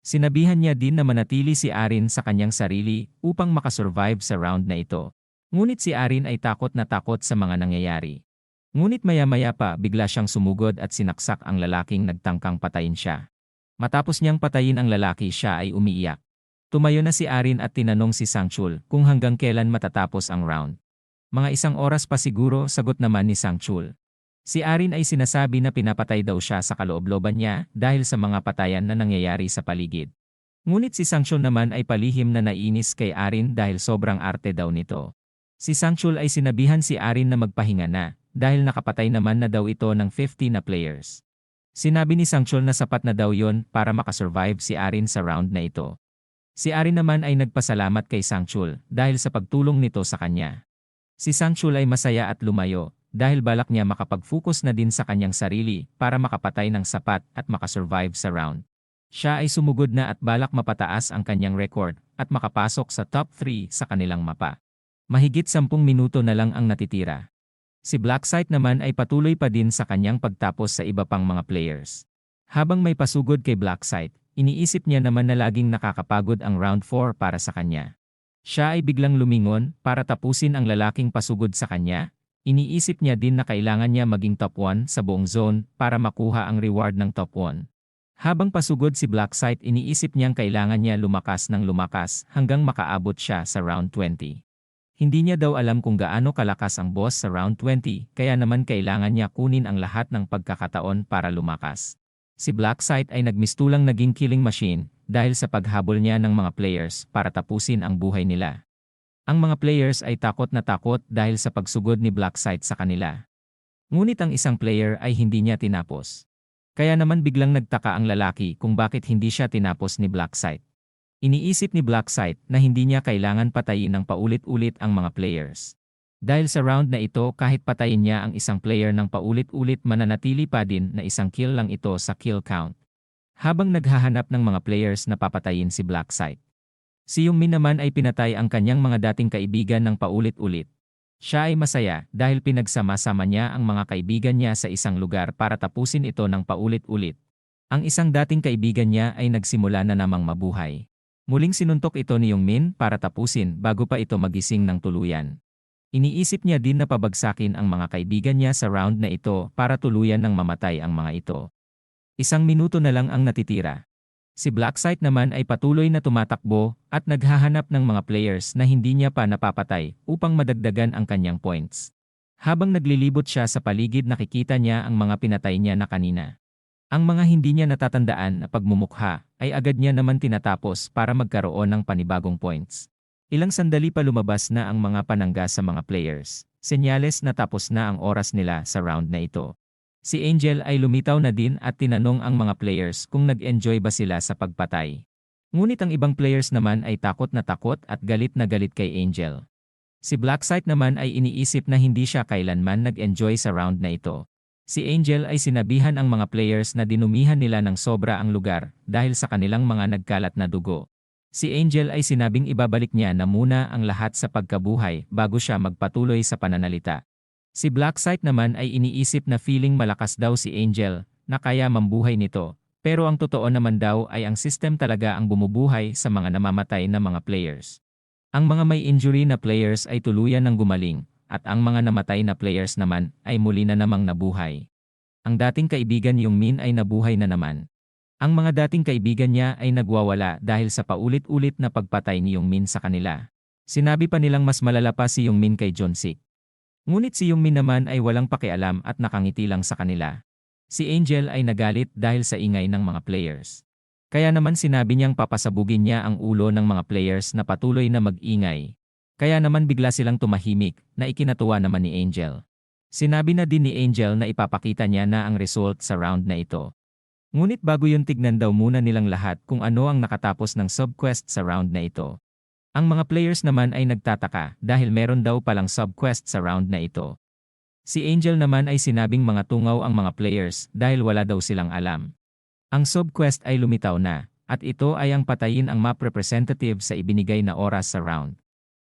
[SPEAKER 1] Sinabihan niya din na manatili si Arin sa kanyang sarili upang makasurvive sa round na ito. Ngunit si Arin ay takot na takot sa mga nangyayari. Ngunit maya-maya pa bigla siyang sumugod at sinaksak ang lalaking nagtangkang patayin siya. Matapos niyang patayin ang lalaki siya ay umiiyak. Tumayo na si Arin at tinanong si Sangchul kung hanggang kailan matatapos ang round. Mga 1 oras pa siguro, sagot naman ni Sangchul. Si Arin ay sinasabi na pinapatay daw siya sa kaloob-looban niya dahil sa mga patayan na nangyayari sa paligid. Ngunit si Sangchul naman ay palihim na nainis kay Arin dahil sobrang arte daw nito. Si Sangchul ay sinabihan si Arin na magpahinga na dahil nakapatay naman na daw ito ng 50 na players. Sinabi ni Sangchul na sapat na daw yon para makasurvive si Arin sa round na ito. Si Arin naman ay nagpasalamat kay Sangchul dahil sa pagtulong nito sa kanya. Si Sangchul ay masaya at lumayo dahil balak niya makapag-focus na din sa kanyang sarili para makapatay ng sapat at makasurvive sa round. Siya ay sumugod na at balak mapataas ang kanyang record at makapasok sa top 3 sa kanilang mapa. Mahigit 10 minuto na lang ang natitira. Si Blacksite naman ay patuloy pa din sa kanyang pagtapos sa iba pang mga players. Habang may pasugod kay Blacksite, iniisip niya naman na laging nakakapagod ang round 4 para sa kanya. Siya ay biglang lumingon para tapusin ang lalaking pasugod sa kanya. Iniisip niya din na kailangan niya maging top 1 sa buong zone para makuha ang reward ng top 1. Habang pasugod si Blacksite, iniisip niyang kailangan niya lumakas ng lumakas hanggang makaabot siya sa round 20. Hindi niya daw alam kung gaano kalakas ang boss sa round 20, kaya naman kailangan niya kunin ang lahat ng pagkakataon para lumakas. Si Blacksite ay nagmistulang naging killing machine dahil sa paghabol niya ng mga players para tapusin ang buhay nila. Ang mga players ay takot na takot dahil sa pagsugod ni Blacksite sa kanila. Ngunit ang isang player ay hindi niya tinapos. Kaya naman biglang nagtaka ang lalaki kung bakit hindi siya tinapos ni Blacksite. Iniisip ni Blacksite na hindi niya kailangan patayin ng paulit-ulit ang mga players. Dahil sa round na ito, kahit patayin niya ang isang player ng paulit-ulit, mananatili pa din na isang kill lang ito sa kill count. Habang naghahanap ng mga players na papatayin si Blacksite, si Youngmin naman ay pinatay ang kanyang mga dating kaibigan ng paulit-ulit. Siya ay masaya dahil pinagsama-sama niya ang mga kaibigan niya sa isang lugar para tapusin ito ng paulit-ulit. Ang isang dating kaibigan niya ay nagsimula na namang mabuhay. Muling sinuntok ito ni Youngmin para tapusin bago pa ito magising ng tuluyan. Iniisip niya din na pabagsakin ang mga kaibigan niya sa round na ito para tuluyan ng mamatay ang mga ito. 1 minuto na lang ang natitira. Si Blacksite naman ay patuloy na tumatakbo at naghahanap ng mga players na hindi niya pa napapatay upang madagdagan ang kanyang points. Habang naglilibot siya sa paligid, nakikita niya ang mga pinatay niya na kanina. Ang mga hindi niya natatandaan na pagmumukha ay agad niya naman tinatapos para magkaroon ng panibagong points. Ilang sandali pa lumabas na ang mga panangga sa mga players. Senyales na tapos na ang oras nila sa round na ito. Si Angel ay lumitaw na din at tinanong ang mga players kung nag-enjoy ba sila sa pagpatay. Ngunit ang ibang players naman ay takot na takot at galit na galit kay Angel. Si Blacksite naman ay iniisip na hindi siya kailanman nag-enjoy sa round na ito. Si Angel ay sinabihan ang mga players na dinumihan nila ng sobra ang lugar dahil sa kanilang mga nagkalat na dugo. Si Angel ay sinabing ibabalik niya na muna ang lahat sa pagkabuhay bago siya magpatuloy sa pananalita. Si Blacksite naman ay iniisip na feeling malakas daw si Angel na kaya mambuhay nito, pero ang totoo naman daw ay ang system talaga ang bumubuhay sa mga namamatay na mga players. Ang mga may injury na players ay tuluyan ng gumaling, at ang mga namatay na players naman ay muli na namang nabuhay. Ang dating kaibigan Youngmin ay nabuhay na naman. Ang mga dating kaibigan niya ay nagwawala dahil sa paulit-ulit na pagpatay ni Youngmin sa kanila. Sinabi pa nilang mas malala pa si Youngmin kay Jonsik. Ngunit si Youngmin naman ay walang pakialam at nakangiti lang sa kanila. Si Angel ay nagalit dahil sa ingay ng mga players. Kaya naman sinabi niyang papasabugin niya ang ulo ng mga players na patuloy na mag-ingay. Kaya naman bigla silang tumahimik na ikinatuwa naman ni Angel. Sinabi na din ni Angel na ipapakita niya na ang result sa round na ito. Ngunit bago yun, tignan daw muna nilang lahat kung ano ang nakatapos ng subquest sa round na ito. Ang mga players naman ay nagtataka dahil meron daw palang subquest sa round na ito. Si Angel naman ay sinabing mga tungaw ang mga players dahil wala daw silang alam. Ang subquest ay lumitaw na, at ito ay ang patayin ang map representative sa ibinigay na oras sa round.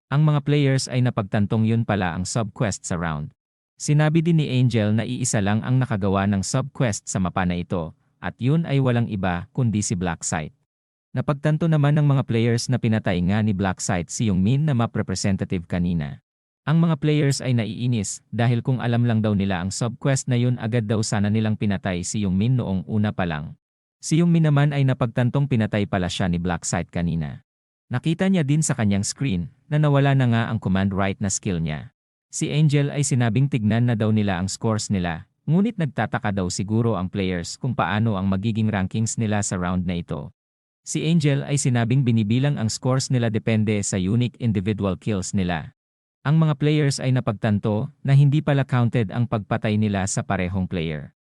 [SPEAKER 1] Ang mga players ay napagtantong yun pala ang subquest sa round. Sinabi din ni Angel na iisa lang ang nakagawa ng subquest sa mapa na ito, at yun ay walang iba kundi si Blacksite. Napagtanto naman ng mga players na pinatay nga ni Blacksite si Youngmin na map representative kanina. Ang mga players ay naiinis dahil kung alam lang daw nila ang subquest na yun, agad daw sana nilang pinatay si Youngmin noong una pa lang. Si Youngmin naman ay napagtantong pinatay pala siya ni Blacksite kanina. Nakita niya din sa kanyang screen na nawala na nga ang command right na skill niya. Si Angel ay sinabing tignan na daw nila ang scores nila, ngunit nagtataka daw siguro ang players kung paano ang magiging rankings nila sa round na ito. Si Angel ay sinabing binibilang ang scores nila depende sa unique individual kills nila. Ang mga players ay napagtanto na hindi pala counted ang pagpatay nila sa parehong player.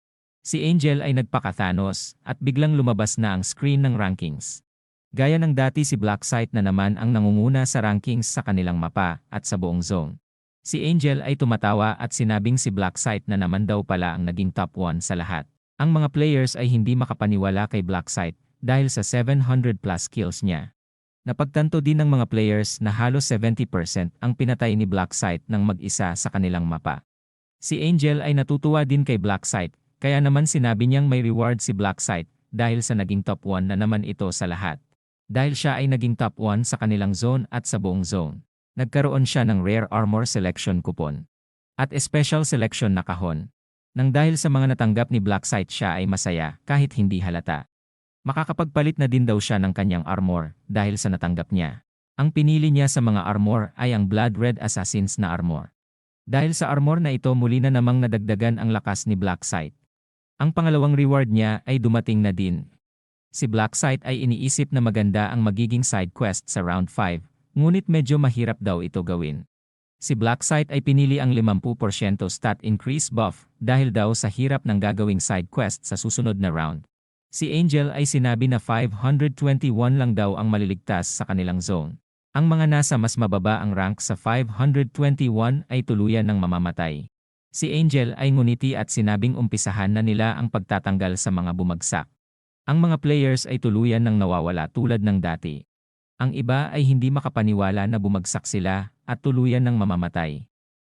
[SPEAKER 1] Si Angel ay nagpaka-Thanos at biglang lumabas na ang screen ng rankings. Gaya ng dati, si Blacksite na naman ang nangunguna sa rankings sa kanilang mapa at sa buong zone. Si Angel ay tumatawa at sinabing si Blacksite na naman daw pala ang naging top 1 sa lahat. Ang mga players ay hindi makapaniwala kay Blacksite dahil sa 700 plus kills niya. Napagtanto din ng mga players na halos 70% ang pinatay ni Blacksite ng mag-isa sa kanilang mapa. Si Angel ay natutuwa din kay Blacksite, kaya naman sinabi niyang may reward si Blacksite dahil sa naging top 1 na naman ito sa lahat. Dahil siya ay naging top 1 sa kanilang zone at sa buong zone, nagkaroon siya ng rare armor selection coupon at special selection na kahon. Nang dahil sa mga natanggap ni Blacksite siya ay masaya kahit hindi halata. Makakapagpalit na din daw siya ng kanyang armor dahil sa natanggap niya. Ang pinili niya sa mga armor ay ang Blood Red Assassins na armor. Dahil sa armor na ito muli na namang nadagdagan ang lakas ni Blacksite. Ang pangalawang reward niya ay dumating na din. Si Blacksite ay iniisip na maganda ang magiging side quest sa round 5, ngunit medyo mahirap daw ito gawin. Si Blacksite ay pinili ang 50% stat increase buff dahil daw sa hirap ng gagawing side quest sa susunod na round. Si Angel ay sinabi na 521 lang daw ang maliligtas sa kanilang zone. Ang mga nasa mas mababa ang rank sa 521 ay tuluyan ng mamamatay. Si Angel ay nguniti at sinabing umpisahan na nila ang pagtatanggal sa mga bumagsak. Ang mga players ay tuluyan ng nawawala tulad ng dati. Ang iba ay hindi makapaniwala na bumagsak sila at tuluyan ng mamamatay.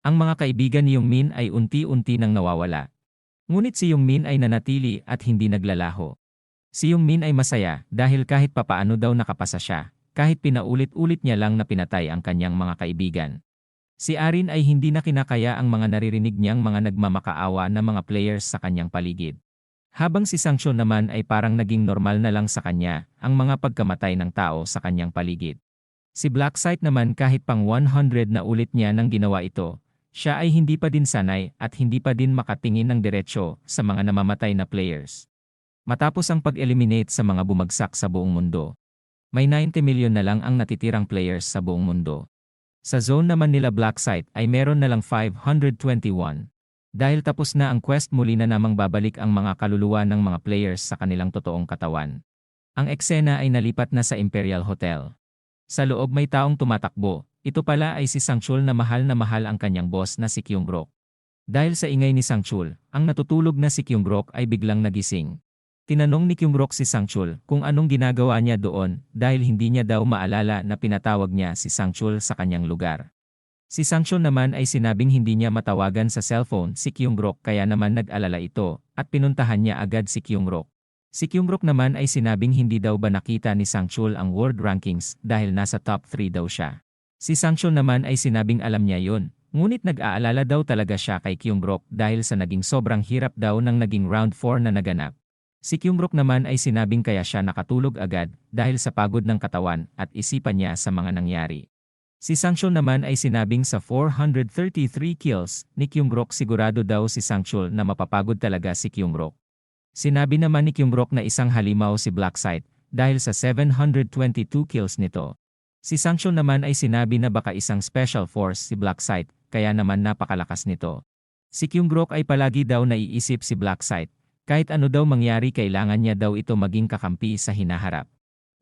[SPEAKER 1] Ang mga kaibigan ni Youngmin ay unti-unti nang nawawala. Ngunit si Youngmin ay nanatili at hindi naglalaho. Si Youngmin ay masaya dahil kahit papaano daw nakapasa siya, kahit pinaulit-ulit niya lang na pinatay ang kanyang mga kaibigan. Si Arin ay hindi na kinakaya ang mga naririnig niyang mga nagmamakaawa na mga players sa kanyang paligid. Habang si Sanction naman ay parang naging normal na lang sa kanya ang mga pagkamatay ng tao sa kanyang paligid. Si Blacksite naman kahit pang 100 na ulit niya nang ginawa ito, siya ay hindi pa din sanay at hindi pa din makatingin ng diretsyo sa mga namamatay na players. Matapos ang pag-eliminate sa mga bumagsak sa buong mundo, may 90 milyon na lang ang natitirang players sa buong mundo. Sa zone naman nila Blacksite ay meron na lang 521. Dahil tapos na ang quest muli na namang babalik ang mga kaluluwa ng mga players sa kanilang totoong katawan. Ang eksena ay nalipat na sa Imperial Hotel. Sa loob may taong tumatakbo, ito pala ay si Sangchul na mahal ang kanyang boss na si Kyungrok. Dahil sa ingay ni Sangchul, ang natutulog na si Kyungrok ay biglang nagising. Tinanong ni Kyungrok si Sangchul kung anong ginagawa niya doon dahil hindi niya daw maalala na pinatawag niya si Sangchul sa kanyang lugar. Si Sangchul naman ay sinabing hindi niya matawagan sa cellphone si Kyungrok kaya naman nag-alala ito at pinuntahan niya agad si Kyungrok. Si Kyungrok naman ay sinabing hindi daw ba nakita ni Sangchul ang world rankings dahil nasa top 3 daw siya. Si Sangchul naman ay sinabing alam niya yun, ngunit nag-aalala daw talaga siya kay Kyungrok dahil sa naging sobrang hirap daw ng naging round 4 na naganap. Si Kyungrok naman ay sinabing kaya siya nakatulog agad dahil sa pagod ng katawan at isipan niya sa mga nangyari. Si Sangchul naman ay sinabing sa 433 kills ni Kyungrok sigurado daw si Sangchul na mapapagod talaga si Kyungrok. Sinabi naman ni Kyungrok na isang halimaw si Blacksite dahil sa 722 kills nito. Si Sangchul naman ay sinabi na baka isang special force si Blacksite kaya naman napakalakas nito. Si Kyungrok ay palagi daw naiisip si Blacksite. Kahit ano daw mangyari kailangan niya daw ito maging kakampi sa hinaharap.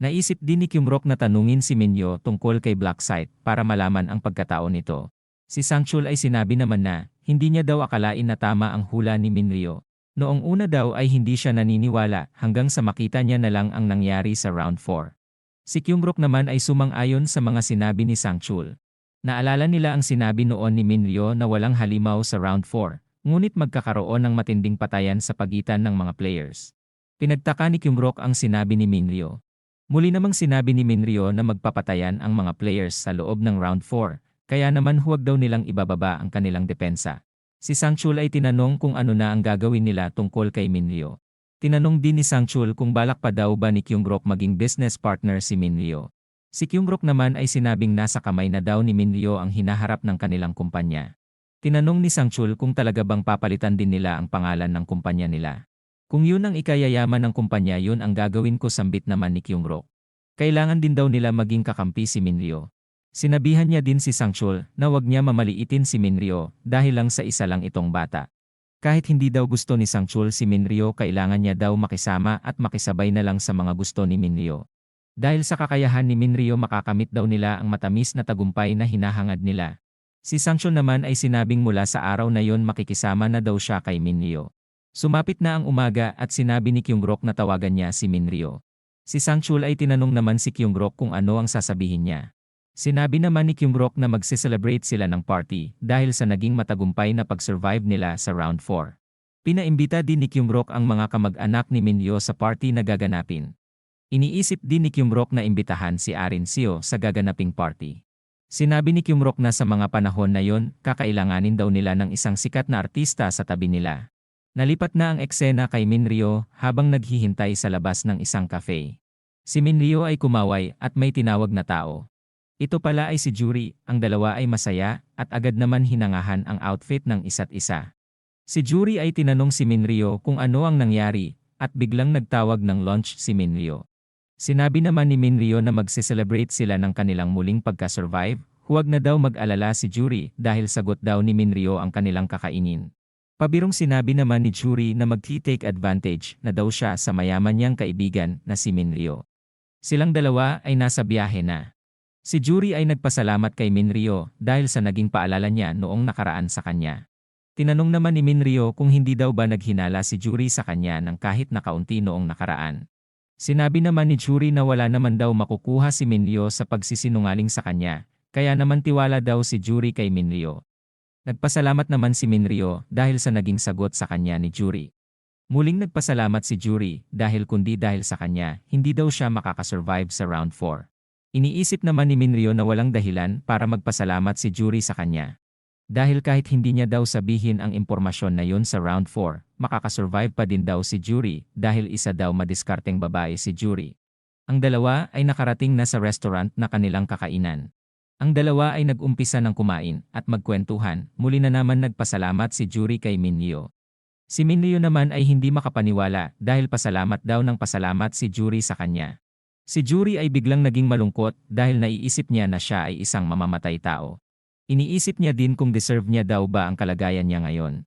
[SPEAKER 1] Naisip din ni Kyungrok na tanungin si Minyo tungkol kay Blacksite para malaman ang pagkatao nito. Si Sangchul ay sinabi naman na hindi niya daw akalain na tama ang hula ni Minryo. Noong una daw ay hindi siya naniniwala hanggang sa makita niya na lang ang nangyari sa round 4. Si Kyungrok naman ay sumang-ayon sa mga sinabi ni Sangchul. Naalala nila ang sinabi noon ni Minryo na walang halimaw sa round 4. Ngunit magkakaroon ng matinding patayan sa pagitan ng mga players. Pinagtaka ni Kyungrok ang sinabi ni Minryo. Muli namang sinabi ni Minryo na magpapatayan ang mga players sa loob ng round 4, kaya naman huwag daw nilang ibababa ang kanilang depensa. Si Sangchul ay tinanong kung ano na ang gagawin nila tungkol kay Minryo. Tinanong din ni Sangchul kung balak pa daw ba ni Kyungrok maging business partner si Minryo. Si Kyungrok naman ay sinabing nasa kamay na daw ni Minryo ang hinaharap ng kanilang kumpanya. Tinanong ni Sangchul kung talaga bang papalitan din nila ang pangalan ng kumpanya nila. Kung yun ang ikayayaman ng kumpanya yun ang gagawin ko sambit naman ni Kyungrok. Kailangan din daw nila maging kakampi si Minryo. Sinabihan niya din si Sangchul na wag niya mamaliitin si Minryo dahil lang sa isa lang itong bata. Kahit hindi daw gusto ni Sangchul si Minryo kailangan niya daw makisama at makisabay na lang sa mga gusto ni Minryo. Dahil sa kakayahan ni Minryo makakamit daw nila ang matamis na tagumpay na hinahangad nila. Si Sangchul naman ay sinabing mula sa araw na yon makikisama na daw siya kay Minryo. Sumapit na ang umaga at sinabi ni Kyungrok na tawagan niya si Minryo. Si Sangchul ay tinanong naman si Kyungrok kung ano ang sasabihin niya. Sinabi naman ni Kyungrok na magse-celebrate sila ng party dahil sa naging matagumpay na pag-survive nila sa round 4. Pinaimbita din ni Kyungrok ang mga kamag-anak ni Minryo sa party na gaganapin. Iniisip din ni Kyungrok na imbitahan si Arin Seo sa gaganaping party. Sinabi ni Kyungrok na sa mga panahon na yon, kakailanganin daw nila ng isang sikat na artista sa tabi nila. Nalipat na ang eksena kay Minryo habang naghihintay sa labas ng isang cafe. Si Minryo ay kumaway at may tinawag na tao. Ito pala ay si Juri, ang dalawa ay masaya at agad naman hinangahan ang outfit ng isa't isa. Si Juri ay tinanong si Minryo kung ano ang nangyari at biglang nagtawag ng lunch si Minryo. Sinabi naman ni Minryo na magse-celebrate sila ng kanilang muling pagka-survive, huwag na daw mag-alala si Juri dahil sagot daw ni Minryo ang kanilang kakainin. Pabirong sinabi naman ni Juri na mag-take advantage na daw siya sa mayaman niyang kaibigan na si Minryo. Silang dalawa ay nasa biyahe na. Si Juri ay nagpasalamat kay Minryo dahil sa naging paalala niya noong nakaraan sa kanya. Tinanong naman ni Minryo kung hindi daw ba naghinala si Juri sa kanya ng kahit na kaunti noong nakaraan. Sinabi naman ni Juri na wala naman daw makukuha si Minryo sa pagsisinungaling sa kanya, kaya naman tiwala daw si Juri kay Minryo. Nagpasalamat naman si Minryo dahil sa naging sagot sa kanya ni Juri. Muling nagpasalamat si Juri dahil kundi dahil sa kanya, hindi daw siya makakasurvive sa round 4. Iniisip naman ni Minryo na walang dahilan para magpasalamat si Juri sa kanya. Dahil kahit hindi niya daw sabihin ang impormasyon na yun sa round 4, makakasurvive pa din daw si Juri dahil isa daw madiskarteng babae si Juri. Ang dalawa ay nakarating na sa restaurant na kanilang kakainan. Ang dalawa ay nag-umpisa ng kumain at magkwentuhan, muli na naman nagpasalamat si Juri kay Minryo. Si Minryo naman ay hindi makapaniwala dahil pasalamat daw ng pasalamat si Juri sa kanya. Si Juri ay biglang naging malungkot dahil naiisip niya na siya ay isang mamamatay tao. Iniisip niya din kung deserve niya daw ba ang kalagayan niya ngayon.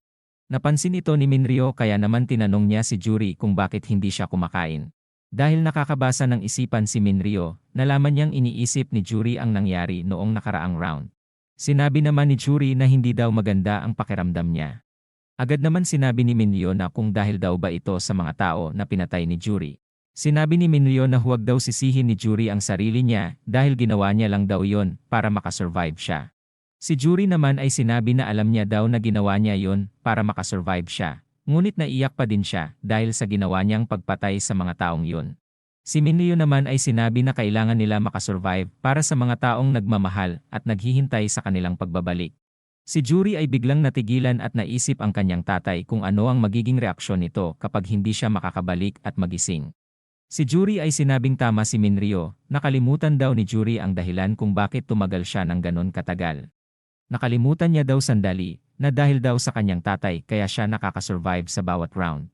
[SPEAKER 1] Napansin ito ni Minryo kaya naman tinanong niya si Juri kung bakit hindi siya kumakain. Dahil nakakabasa ng isipan si Minryo, nalaman niyang iniisip ni Juri ang nangyari noong nakaraang round. Sinabi naman ni Juri na hindi daw maganda ang pakiramdam niya. Agad naman sinabi ni Minryo na kung dahil daw ba ito sa mga tao na pinatay ni Juri. Sinabi ni Minryo na huwag daw sisihin ni Juri ang sarili niya dahil ginawa niya lang daw yon para makasurvive siya. Si Juri naman ay sinabi na alam niya daw na ginawa niya yon para makasurvive siya, ngunit naiyak pa din siya dahil sa ginawa niyang pagpatay sa mga taong yun. Si Minryo naman ay sinabi na kailangan nila makasurvive para sa mga taong nagmamahal at naghihintay sa kanilang pagbabalik. Si Juri ay biglang natigilan at naisip ang kanyang tatay kung ano ang magiging reaksyon nito kapag hindi siya makakabalik at magising. Si Juri ay sinabing tama si Minryo, nakalimutan daw ni Juri ang dahilan kung bakit tumagal siya ng ganon katagal. Nakalimutan niya daw sandali na dahil daw sa kanyang tatay kaya siya nakakasurvive sa bawat round.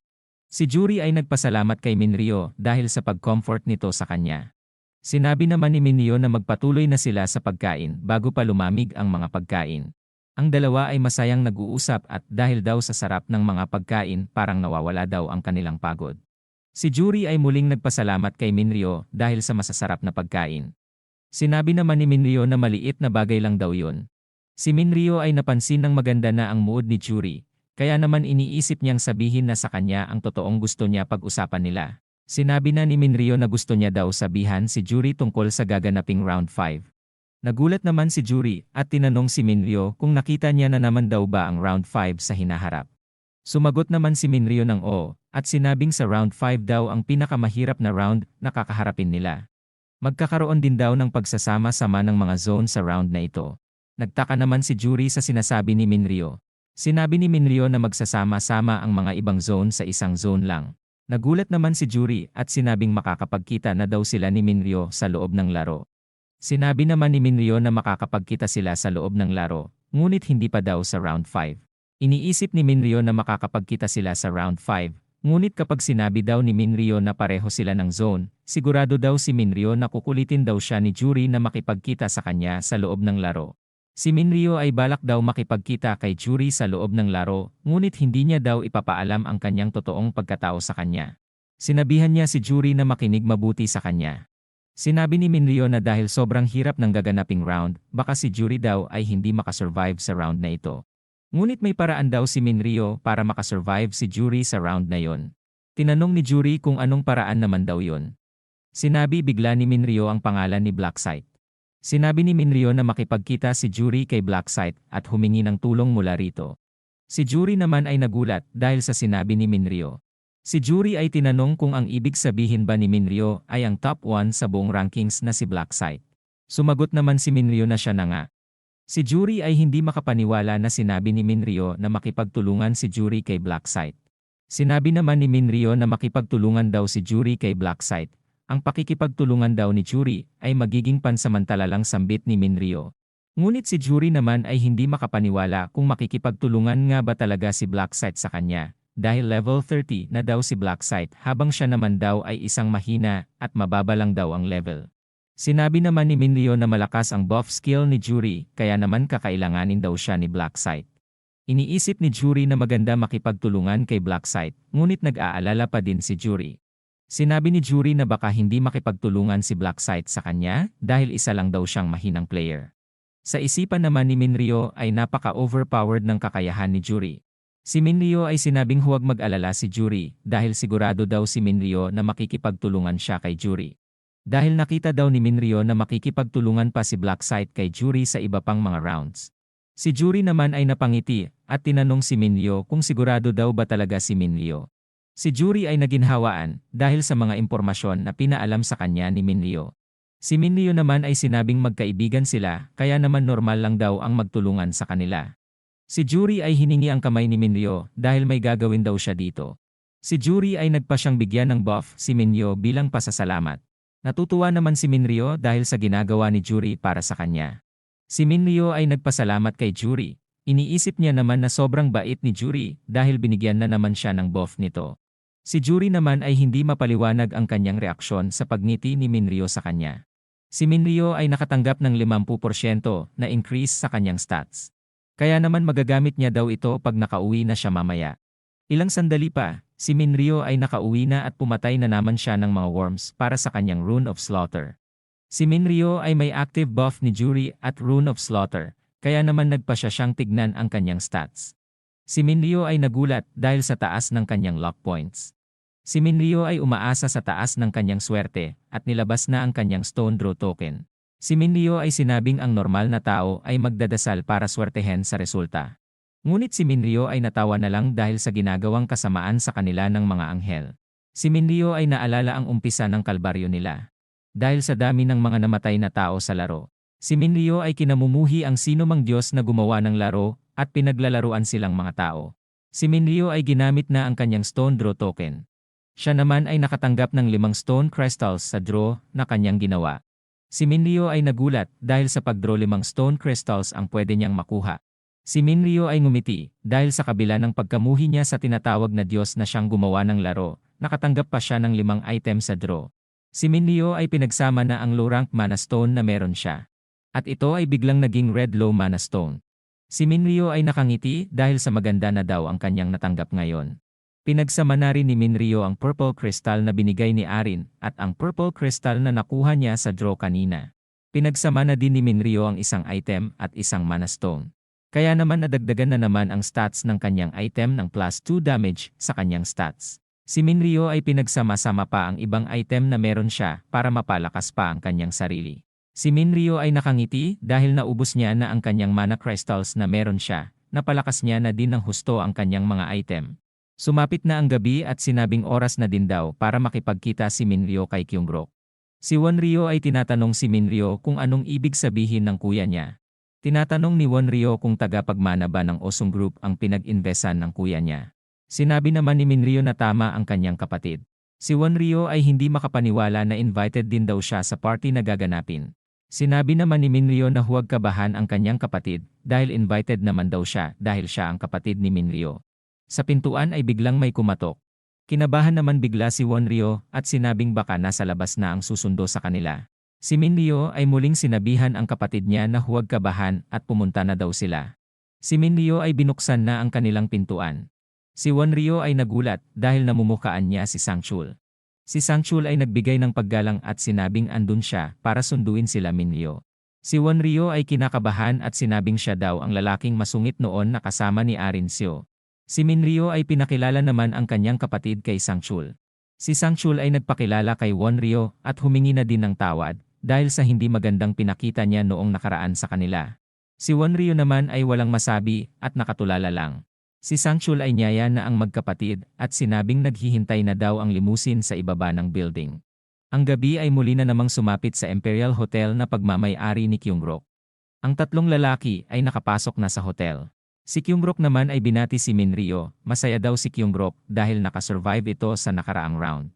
[SPEAKER 1] Si Juri ay nagpasalamat kay Minryo dahil sa pag-comfort nito sa kanya. Sinabi naman ni Minryo na magpatuloy na sila sa pagkain bago pa lumamig ang mga pagkain. Ang dalawa ay masayang nag-uusap at dahil daw sa sarap ng mga pagkain parang nawawala daw ang kanilang pagod. Si Juri ay muling nagpasalamat kay Minryo dahil sa masasarap na pagkain. Sinabi naman ni Minryo na maliit na bagay lang daw yun. Si Minryo ay napansin ng maganda na ang mood ni Juri, kaya naman iniisip niyang sabihin na sa kanya ang totoong gusto niya pag-usapan nila. Sinabi na ni Minryo na gusto niya daw sabihan si Juri tungkol sa gaganaping round 5. Nagulat naman si Juri at tinanong si Minryo kung nakita niya na naman daw ba ang round 5 sa hinaharap. Sumagot naman si Minryo ng oo at sinabing sa round 5 daw ang pinakamahirap na round na kakaharapin nila. Magkakaroon din daw ng pagsasama-sama ng mga zone sa round na ito. Nagtaka naman si Juri sa sinasabi ni Minryo. Sinabi ni Minryo na magsasama-sama ang mga ibang zone sa isang zone lang. Nagulat naman si Juri at sinabing makakapagkita na daw sila ni Minryo sa loob ng laro. Sinabi naman ni Minryo na makakapagkita sila sa loob ng laro, ngunit hindi pa daw sa round 5. Iniisip ni Minryo na makakapagkita sila sa round 5, ngunit kapag sinabi daw ni Minryo na pareho sila ng zone, sigurado daw si Minryo na kukulitin daw siya ni Juri na makipagkita sa kanya sa loob ng laro. Si Minryo ay balak daw makipagkita kay Juri sa loob ng laro, ngunit hindi niya daw ipapaalam ang kanyang totoong pagkatao sa kanya. Sinabihan niya si Juri na makinig mabuti sa kanya. Sinabi ni Minryo na dahil sobrang hirap ng gaganaping round, baka si Juri daw ay hindi makasurvive sa round na ito. Ngunit may paraan daw si Minryo para makasurvive si Juri sa round na yon. Tinanong ni Juri kung anong paraan naman daw yon. Sinabi bigla ni Minryo ang pangalan ni Blacksite. Sinabi ni Minryo na makipagkita si Juri kay Blacksite at humingi ng tulong mula rito. Si Juri naman ay nagulat dahil sa sinabi ni Minryo. Si Juri ay tinanong kung ang ibig sabihin ba ni Minryo ay ang top 1 sa buong rankings na si Blacksite. Sumagot naman si Minryo na siya na nga. Si Juri ay hindi makapaniwala na sinabi ni Minryo na makipagtulungan si Juri kay Blacksite. Sinabi naman ni Minryo na makipagtulungan daw si Juri kay Blacksite. Ang pakikipagtulungan daw ni Juri ay magiging pansamantalalang sambit ni Minryo. Ngunit si Juri naman ay hindi makapaniwala kung makikipagtulungan nga ba talaga si Blacksite sa kanya. Dahil level 30 na daw si Blacksite habang siya naman daw ay isang mahina at mababa lang daw ang level. Sinabi naman ni Minryo na malakas ang buff skill ni Juri kaya naman kakailanganin daw siya ni Blacksite. Iniisip ni Juri na maganda makipagtulungan kay Blacksite ngunit nag-aalala pa din si Juri. Sinabi ni Juri na baka hindi makipagtulungan si Blacksite sa kanya dahil isa lang daw siyang mahinang player. Sa isipan naman ni Minryo ay napaka-overpowered ng kakayahan ni Juri. Si Minryo ay sinabing huwag mag-alala si Juri dahil sigurado daw si Minryo na makikipagtulungan siya kay Juri. Dahil nakita daw ni Minryo na makikipagtulungan pa si Blacksite kay Juri sa iba pang mga rounds. Si Juri naman ay napangiti at tinanong si Minryo kung sigurado daw ba talaga si Minryo. Si Juri ay naginhawaan dahil sa mga impormasyon na pinaalam sa kanya ni Minryo. Si Minryo naman ay sinabing magkaibigan sila kaya naman normal lang daw ang magtulungan sa kanila. Si Juri ay hiningi ang kamay ni Minryo dahil may gagawin daw siya dito. Si Juri ay nagpa siyang bigyan ng buff si Minryo bilang pasasalamat. Natutuwa naman si Minryo dahil sa ginagawa ni Juri para sa kanya. Si Minryo ay nagpasalamat kay Juri. Iniisip niya naman na sobrang bait ni Juri dahil binigyan na naman siya ng buff nito. Si Juri naman ay hindi mapaliwanag ang kanyang reaksyon sa pagngiti ni Minryo sa kanya. Si Minryo ay nakatanggap ng 50% na increase sa kanyang stats. Kaya naman magagamit niya daw ito pag nakauwi na siya mamaya. Ilang sandali pa, si Minryo ay nakauwi na at pumatay na naman siya ng mga worms para sa kanyang Rune of Slaughter. Si Minryo ay may active buff ni Juri at Rune of Slaughter, kaya naman nagpa siya siyang tignan ang kanyang stats. Si Minryo ay nagulat dahil sa taas ng kanyang luck points. Si Minryo ay umaasa sa taas ng kanyang swerte at nilabas na ang kanyang Stone Draw token. Si Minryo ay sinabing ang normal na tao ay magdadasal para swertehen sa resulta. Ngunit si Minryo ay natawa na lang dahil sa ginagawang kasamaan sa kanila ng mga anghel. Si Minryo ay naalala ang umpisa ng kalbaryo nila. Dahil sa dami ng mga namatay na tao sa laro, si Minryo ay kinamumuhi ang sino mang Diyos na gumawa ng laro at pinaglalaruan silang mga tao. Si Minryo ay ginamit na ang kanyang Stone Draw token. Siya naman ay nakatanggap ng 5 stone crystals sa draw na kanyang ginawa. Si Minryo ay nagulat dahil sa pagdraw 5 stone crystals ang pwede niyang makuha. Si Minryo ay ngumiti dahil sa kabila ng pagkamuhi niya sa tinatawag na Diyos na siyang gumawa ng laro, nakatanggap pa siya ng 5 items sa draw. Si Minryo ay pinagsama na ang low rank mana stone na meron siya. At ito ay biglang naging red low mana stone. Si Minryo ay nakangiti dahil sa maganda na daw ang kanyang natanggap ngayon. Pinagsama na rin ni Minryo ang purple crystal na binigay ni Arin at ang purple crystal na nakuha niya sa draw kanina. Pinagsama na din ni Minryo ang isang item at isang mana stone. Kaya naman nadagdagan na naman ang stats ng kanyang item ng plus 2 damage sa kanyang stats. Si Minryo ay pinagsama-sama pa ang ibang item na meron siya para mapalakas pa ang kanyang sarili. Si Minryo ay nakangiti dahil naubos niya na ang kanyang mana crystals na meron siya, napalakas niya na din ng husto ang kanyang mga item. Sumapit na ang gabi at sinabing oras na din daw para makipagkita si Minryo kay Kyungrok. Si Wonryo ay tinatanong si Minryo kung anong ibig sabihin ng kuya niya. Tinatanong ni Wonryo kung tagapagmana ba ng Awesome Group ang pinag-investan ng kuya niya. Sinabi naman ni Minryo na tama ang kanyang kapatid. Si Wonryo ay hindi makapaniwala na invited din daw siya sa party na gaganapin. Sinabi naman ni Minryo na huwag kabahan ang kanyang kapatid dahil invited naman daw siya dahil siya ang kapatid ni Minryo. Sa pintuan ay biglang may kumatok. Kinabahan naman bigla si Wonryo at sinabing baka nasa labas na ang susundo sa kanila. Si Minryo ay muling sinabihan ang kapatid niya na huwag kabahan at pumunta na daw sila. Si Minryo ay binuksan na ang kanilang pintuan. Si Wonryo ay nagulat dahil namumukhaan niya si Sangchul. Si Sangchul ay nagbigay ng paggalang at sinabing andun siya para sunduin sila Minryo. Si Wonryo ay kinakabahan at sinabing siya daw ang lalaking masungit noon na kasama ni Arinsyo. Si Minryo ay pinakilala naman ang kanyang kapatid kay Sangchul. Si Sangchul ay nagpakilala kay Wonryo at humingi na din ng tawad dahil sa hindi magandang pinakita niya noong nakaraan sa kanila. Si Wonryo naman ay walang masabi at nakatulala lang. Si Sangchul ay niyaya na ang magkapatid at sinabing naghihintay na daw ang limusin sa ibaba ng building. Ang gabi ay muli na namang sumapit sa Imperial Hotel na pagmamay-ari ni Kyungrok. Ang tatlong lalaki ay nakapasok na sa hotel. Si Kyungrok naman ay binati si Minryo, masaya daw si Kyungrok dahil nakasurvive ito sa nakaraang round.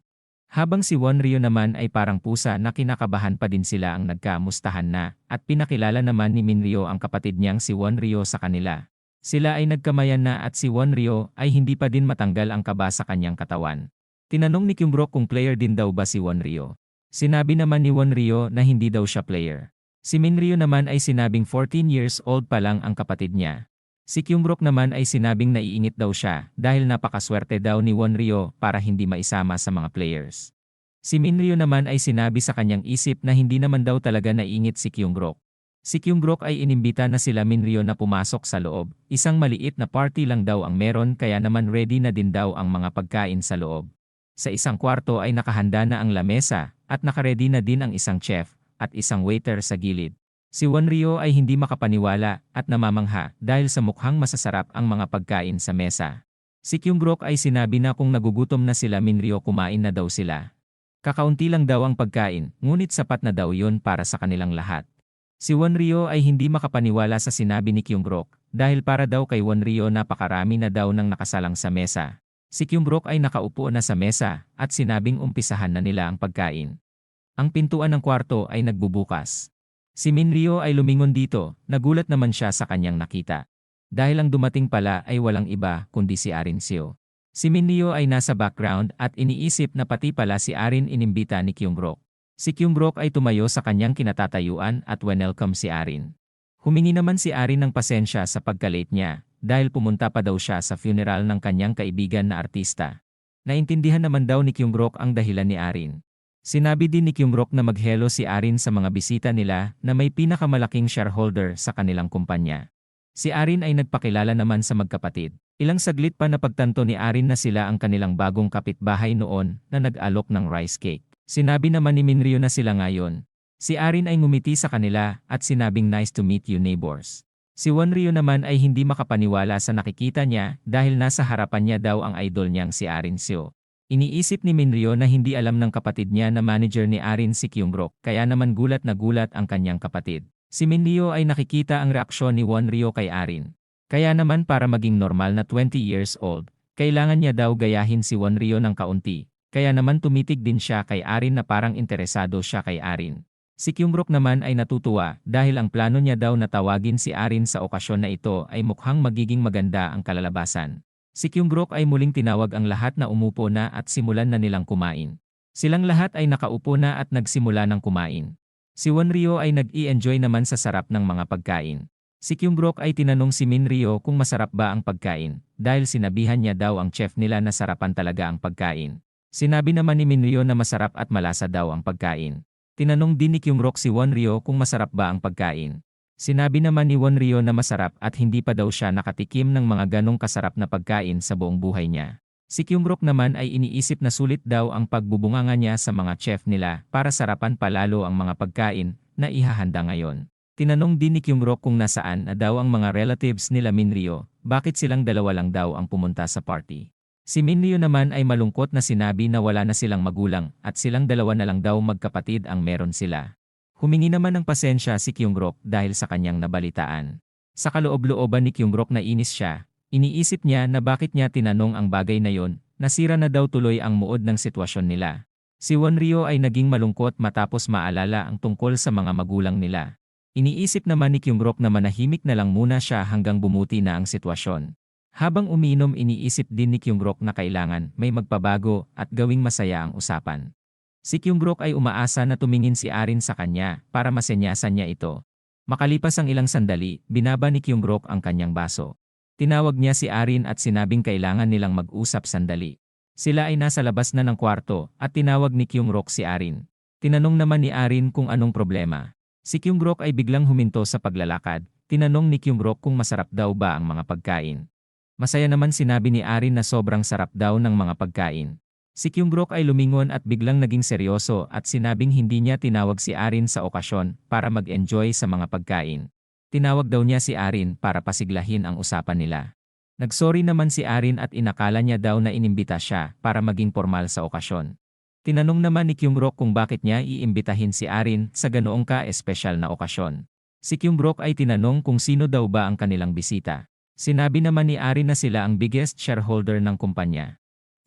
[SPEAKER 1] Habang si Wonryo naman ay parang pusa na kinakabahan pa din sila ang nagkamustahan na at pinakilala naman ni Minryo ang kapatid niyang si Wonryo sa kanila. Sila ay nagkamayan na at si Wonryo ay hindi pa din matanggal ang kaba sa kanyang katawan. Tinanong ni Kyungrok kung player din daw ba si Wonryo. Sinabi naman ni Wonryo na hindi daw siya player. Si Minryo naman ay sinabing 14 years old pa lang ang kapatid niya. Si Kyungrok naman ay sinabing naiingit daw siya dahil napakaswerte daw ni Wonryo para hindi maisama sa mga players. Si Minryo naman ay sinabi sa kanyang isip na hindi naman daw talaga naiingit si Kyungrok. Si Kyungrok ay inimbita na sila Minryo na pumasok sa loob. Isang maliit na party lang daw ang meron kaya naman ready na din daw ang mga pagkain sa loob. Sa isang kwarto ay nakahanda na ang lamesa at nakaredy na din ang isang chef at isang waiter sa gilid. Si Wonryo ay hindi makapaniwala at namamangha dahil sa mukhang masasarap ang mga pagkain sa mesa. Si Kyungrok ay sinabi na kung nagugutom na sila Minryo kumain na daw sila. Kakaunti lang daw ang pagkain, ngunit sapat na daw yun para sa kanilang lahat. Si Wonryo ay hindi makapaniwala sa sinabi ni Kyungrok dahil para daw kay Wonryo napakarami na daw nang nakasalang sa mesa. Si Kyungrok ay nakaupo na sa mesa at sinabing umpisahan na nila ang pagkain. Ang pintuan ng kwarto ay nagbubukas. Si Minryo ay lumingon dito, nagulat naman siya sa kanyang nakita. Dahil ang dumating pala ay walang iba kundi si Arin Seo. Si Minryo ay nasa background at iniisip na pati pala si Arin inimbita ni Kyungrok. Si Kyungrok ay tumayo sa kanyang kinatatayuan at welcome si Arin. Humingi naman si Arin ng pasensya sa pagka-late niya dahil pumunta pa daw siya sa funeral ng kanyang kaibigan na artista. Naintindihan naman daw ni Kyungrok ang dahilan ni Arin. Sinabi din ni Kyungrok na maghelo si Arin sa mga bisita nila na may pinakamalaking shareholder sa kanilang kumpanya. Si Arin ay nagpakilala naman sa magkapatid. Ilang saglit pa napagtanto ni Arin na sila ang kanilang bagong kapitbahay noon na nag-alok ng rice cake. Sinabi naman ni Minryo na sila ngayon. Si Arin ay ngumiti sa kanila at sinabing nice to meet you neighbors. Si Wonryo naman ay hindi makapaniwala sa nakikita niya dahil nasa harapan niya daw ang idol niyang si Arin Seo. Iniisip ni Minryo na hindi alam ng kapatid niya na manager ni Arin si Kyungrok kaya naman gulat na gulat ang kanyang kapatid. Si Minryo ay nakikita ang reaksyon ni Wonryo kay Arin. Kaya naman para maging normal na 20 years old, kailangan niya daw gayahin si Wonryo ng kaunti. Kaya naman tumitig din siya kay Arin na parang interesado siya kay Arin. Si Kyungrok naman ay natutuwa dahil ang plano niya daw na tawagin si Arin sa okasyon na ito ay mukhang magiging maganda ang kalalabasan. Si Kyungrok ay muling tinawag ang lahat na umupo na at simulan na nilang kumain. Silang lahat ay nakaupo na at nagsimula ng kumain. Si Wonryo ay nag-i-enjoy naman sa sarap ng mga pagkain. Si Kyungrok ay tinanong si Minryo kung masarap ba ang pagkain dahil sinabihan niya daw ang chef nila na sarapan talaga ang pagkain. Sinabi naman ni Minryo na masarap at malasa daw ang pagkain. Tinanong din ni Kyungrok si Wonryo kung masarap ba ang pagkain. Sinabi naman ni Wonryo na masarap at hindi pa daw siya nakatikim ng mga ganong kasarap na pagkain sa buong buhay niya. Si Kyungrok naman ay iniisip na sulit daw ang pagbubunganga niya sa mga chef nila para sarapan palalo ang mga pagkain na ihahanda ngayon. Tinanong din ni Kyungrok kung nasaan na daw ang mga relatives nila Minryo, bakit silang dalawa lang daw ang pumunta sa party. Si Minryo naman ay malungkot na sinabi na wala na silang magulang at silang dalawa na lang daw magkapatid ang meron sila. Humingi naman ng pasensya si Kyungrok dahil sa kanyang nabalitaan. Sa kaloob-looban ni Kyungrok na inis siya, iniisip niya na bakit niya tinanong ang bagay na yon, nasira na daw tuloy ang muod ng sitwasyon nila. Si Wonryo ay naging malungkot matapos maalala ang tungkol sa mga magulang nila. Iniisip naman ni Kyungrok na manahimik na lang muna siya hanggang bumuti na ang sitwasyon. Habang umiinom iniisip din ni Kyungrok na kailangan may magpabago at gawing masaya ang usapan. Si Kyungrok ay umaasa na tumingin si Arin sa kanya para masenyasan niya ito. Makalipas ang ilang sandali, binaba ni Kyungrok ang kanyang baso. Tinawag niya si Arin at sinabing kailangan nilang mag-usap sandali. Sila ay nasa labas na ng kwarto at tinawag ni Kyungrok si Arin. Tinanong naman ni Arin kung anong problema. Si Kyungrok ay biglang huminto sa paglalakad. Tinanong ni Kyungrok kung masarap daw ba ang mga pagkain. Masaya naman sinabi ni Arin na sobrang sarap daw ng mga pagkain. Si Kyungrok ay lumingon at biglang naging seryoso at sinabing hindi niya tinawag si Arin sa okasyon para mag-enjoy sa mga pagkain. Tinawag daw niya si Arin para pasiglahin ang usapan nila. Nagsorry naman si Arin at inakala niya daw na inimbita siya para maging formal sa okasyon. Tinanong naman ni Kyungrok kung bakit niya iimbitahin si Arin sa ganoong ka-espesyal na okasyon. Si Kyungrok ay tinanong kung sino daw ba ang kanilang bisita. Sinabi naman ni Arin na sila ang biggest shareholder ng kumpanya.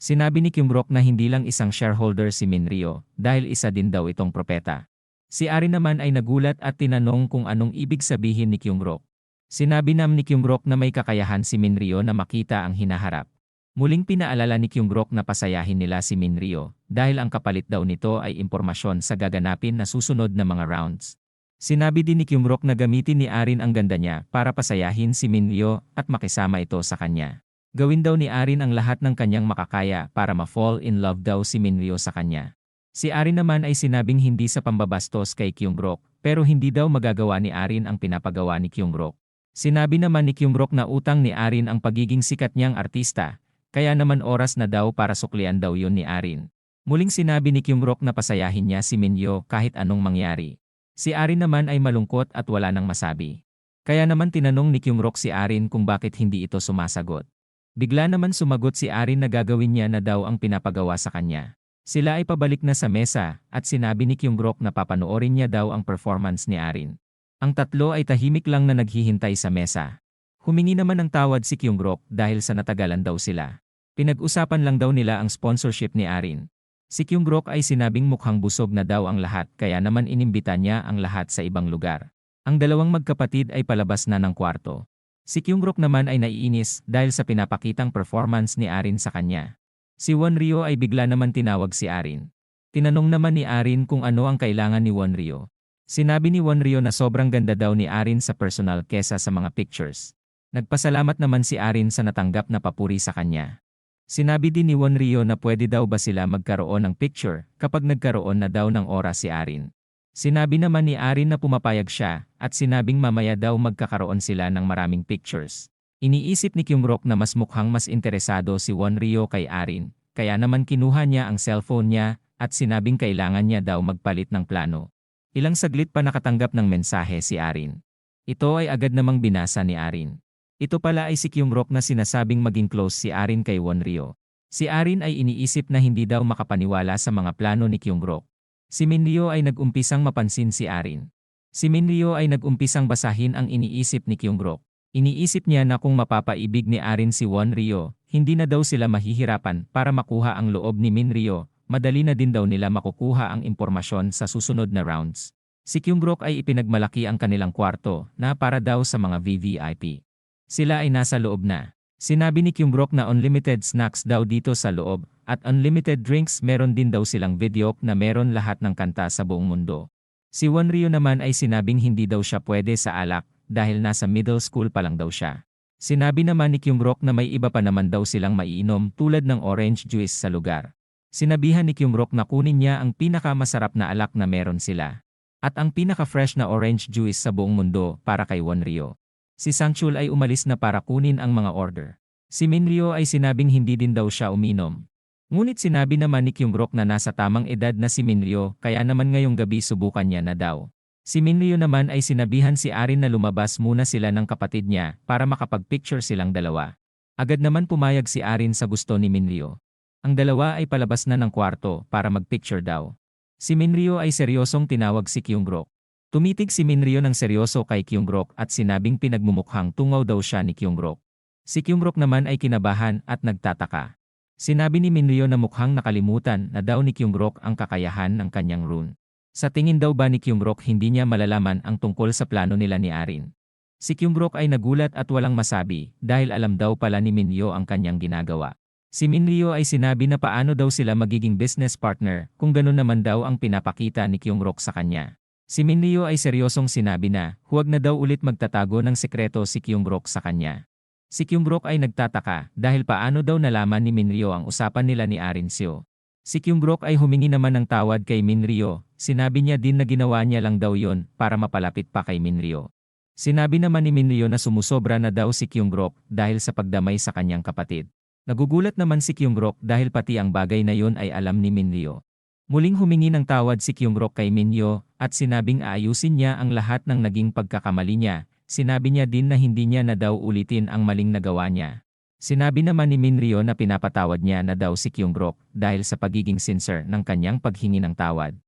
[SPEAKER 1] Sinabi ni Kyungrok na hindi lang isang shareholder si Minryo dahil isa din daw itong propeta. Si Arin naman ay nagulat at tinanong kung anong ibig sabihin ni Kyungrok. Sinabi naman ni Kyungrok na may kakayahan si Minryo na makita ang hinaharap. Muling pinaalala ni Kyungrok na pasayahin nila si Minryo dahil ang kapalit daw nito ay impormasyon sa gaganapin na susunod na mga rounds. Sinabi din ni Kyungrok na gamitin ni Arin ang ganda niya para pasayahin si Minryo at makisama ito sa kanya. Gawin daw ni Arin ang lahat ng kanyang makakaya para ma-fall in love daw si Minryo sa kanya. Si Arin naman ay sinabing hindi sa pambabastos kay Kyungrok pero hindi daw magagawa ni Arin ang pinapagawa ni Kyungrok. Sinabi naman ni Kyungrok na utang ni Arin ang pagiging sikat niyang artista, kaya naman oras na daw para suklian daw yun ni Arin. Muling sinabi ni Kyungrok na pasayahin niya si Minryo kahit anong mangyari. Si Arin naman ay malungkot at wala nang masabi. Kaya naman tinanong ni Kyungrok si Arin kung bakit hindi ito sumasagot. Bigla naman sumagot si Arin na gagawin niya na daw ang pinapagawa sa kanya. Sila ay pabalik na sa mesa at sinabi ni Kyungrok na papanoorin niya daw ang performance ni Arin. Ang tatlo ay tahimik lang na naghihintay sa mesa. Humingi naman ng tawad si Kyungrok dahil sa natagalan daw sila. Pinag-usapan lang daw nila ang sponsorship ni Arin. Si Kyungrok ay sinabing mukhang busog na daw ang lahat kaya naman inimbita niya ang lahat sa ibang lugar. Ang dalawang magkapatid ay palabas na ng kwarto. Si Kyungrok naman ay naiinis dahil sa pinapakitang performance ni Arin sa kanya. Si Wonryo ay bigla naman tinawag si Arin. Tinanong naman ni Arin kung ano ang kailangan ni Wonryo. Sinabi ni Wonryo na sobrang ganda daw ni Arin sa personal kesa sa mga pictures. Nagpasalamat naman si Arin sa natanggap na papuri sa kanya. Sinabi din ni Wonryo na pwede daw ba sila magkaroon ng picture kapag nagkaroon na daw ng oras si Arin. Sinabi naman ni Arin na pumapayag siya at sinabing mamaya daw magkakaroon sila ng maraming pictures. Iniisip ni Kyungrok na mas mukhang mas interesado si Wonryo kay Arin, kaya naman kinuha niya ang cellphone niya at sinabing kailangan niya daw magpalit ng plano. Ilang saglit pa nakatanggap ng mensahe si Arin. Ito ay agad namang binasa ni Arin. Ito pala ay si Kyungrok na sinasabing maging close si Arin kay Wonryo. Si Arin ay iniisip na hindi daw makapaniwala sa mga plano ni Kyungrok. Si Minryo ay nag-umpisang mapansin si Arin. Si Minryo ay nag-umpisang basahin ang iniisip ni Kyungrok. Iniisip niya na kung mapapaibig ni Arin si Wonryo, hindi na daw sila mahihirapan para makuha ang loob ni Minryo, madali na din daw nila makukuha ang impormasyon sa susunod na rounds. Si Kyungrok ay ipinagmalaki ang kanilang kwarto na para daw sa mga VVIP. Sila ay nasa loob na. Sinabi ni Kyungrok na unlimited snacks daw dito sa loob at unlimited drinks, meron din daw silang video na meron lahat ng kanta sa buong mundo. Si Wonryo naman ay sinabing hindi daw siya pwede sa alak dahil nasa middle school pa lang daw siya. Sinabi naman ni Kyungrok na may iba pa naman daw silang maiinom tulad ng orange juice sa lugar. Sinabihan ni Kyungrok na kunin niya ang pinakamasarap na alak na meron sila. At ang pinaka-fresh na orange juice sa buong mundo para kay Wonryo. Si Sangchul ay umalis na para kunin ang mga order. Si Minryo ay sinabing hindi din daw siya uminom. Ngunit sinabi naman ni Kyungrok na nasa tamang edad na si Minryo kaya naman ngayong gabi subukan niya na daw. Si Minryo naman ay sinabihan si Arin na lumabas muna sila ng kapatid niya para makapag-picture silang dalawa. Agad naman pumayag si Arin sa gusto ni Minryo. Ang dalawa ay palabas na ng kwarto para mag-picture daw. Si Minryo ay seryosong tinawag si Kyungrok. Tumitig si Minryo ng seryoso kay Kyungrok at sinabing pinagmumukhang tungaw daw siya ni Kyungrok. Si Kyungrok naman ay kinabahan at nagtataka. Sinabi ni Minryo na mukhang nakalimutan na daw ni Kyungrok ang kakayahan ng kanyang rune. Sa tingin daw ba ni Kyungrok hindi niya malalaman ang tungkol sa plano nila ni Arin. Si Kyungrok ay nagulat at walang masabi dahil alam daw pala ni Minryo ang kanyang ginagawa. Si Minryo ay sinabi na paano daw sila magiging business partner kung ganun naman daw ang pinapakita ni Kyungrok sa kanya. Si Minryo ay seryosong sinabi na huwag na daw ulit magtatago ng sekreto si Kyungrok sa kanya. Si Kyungrok ay nagtataka dahil paano daw nalaman ni Minryo ang usapan nila ni Arin Seo. Si Kyungrok ay humingi naman ng tawad kay Minryo, sinabi niya din na ginawa niya lang daw yon para mapalapit pa kay Minryo. Sinabi naman ni Minryo na sumusobra na daw si Kyungrok dahil sa pagdamay sa kanyang kapatid. Nagugulat naman si Kyung-rook dahil pati ang bagay na yon ay alam ni Minryo. Muling humingi ng tawad si Kyung-rook kay Minryo at sinabing aayusin niya ang lahat ng naging pagkakamali niya. Sinabi niya din na hindi niya na daw ulitin ang maling nagawa niya. Sinabi naman ni Minryo na pinapatawad niya na daw si Kyung-rook dahil sa pagiging sincere ng kanyang paghingi ng tawad.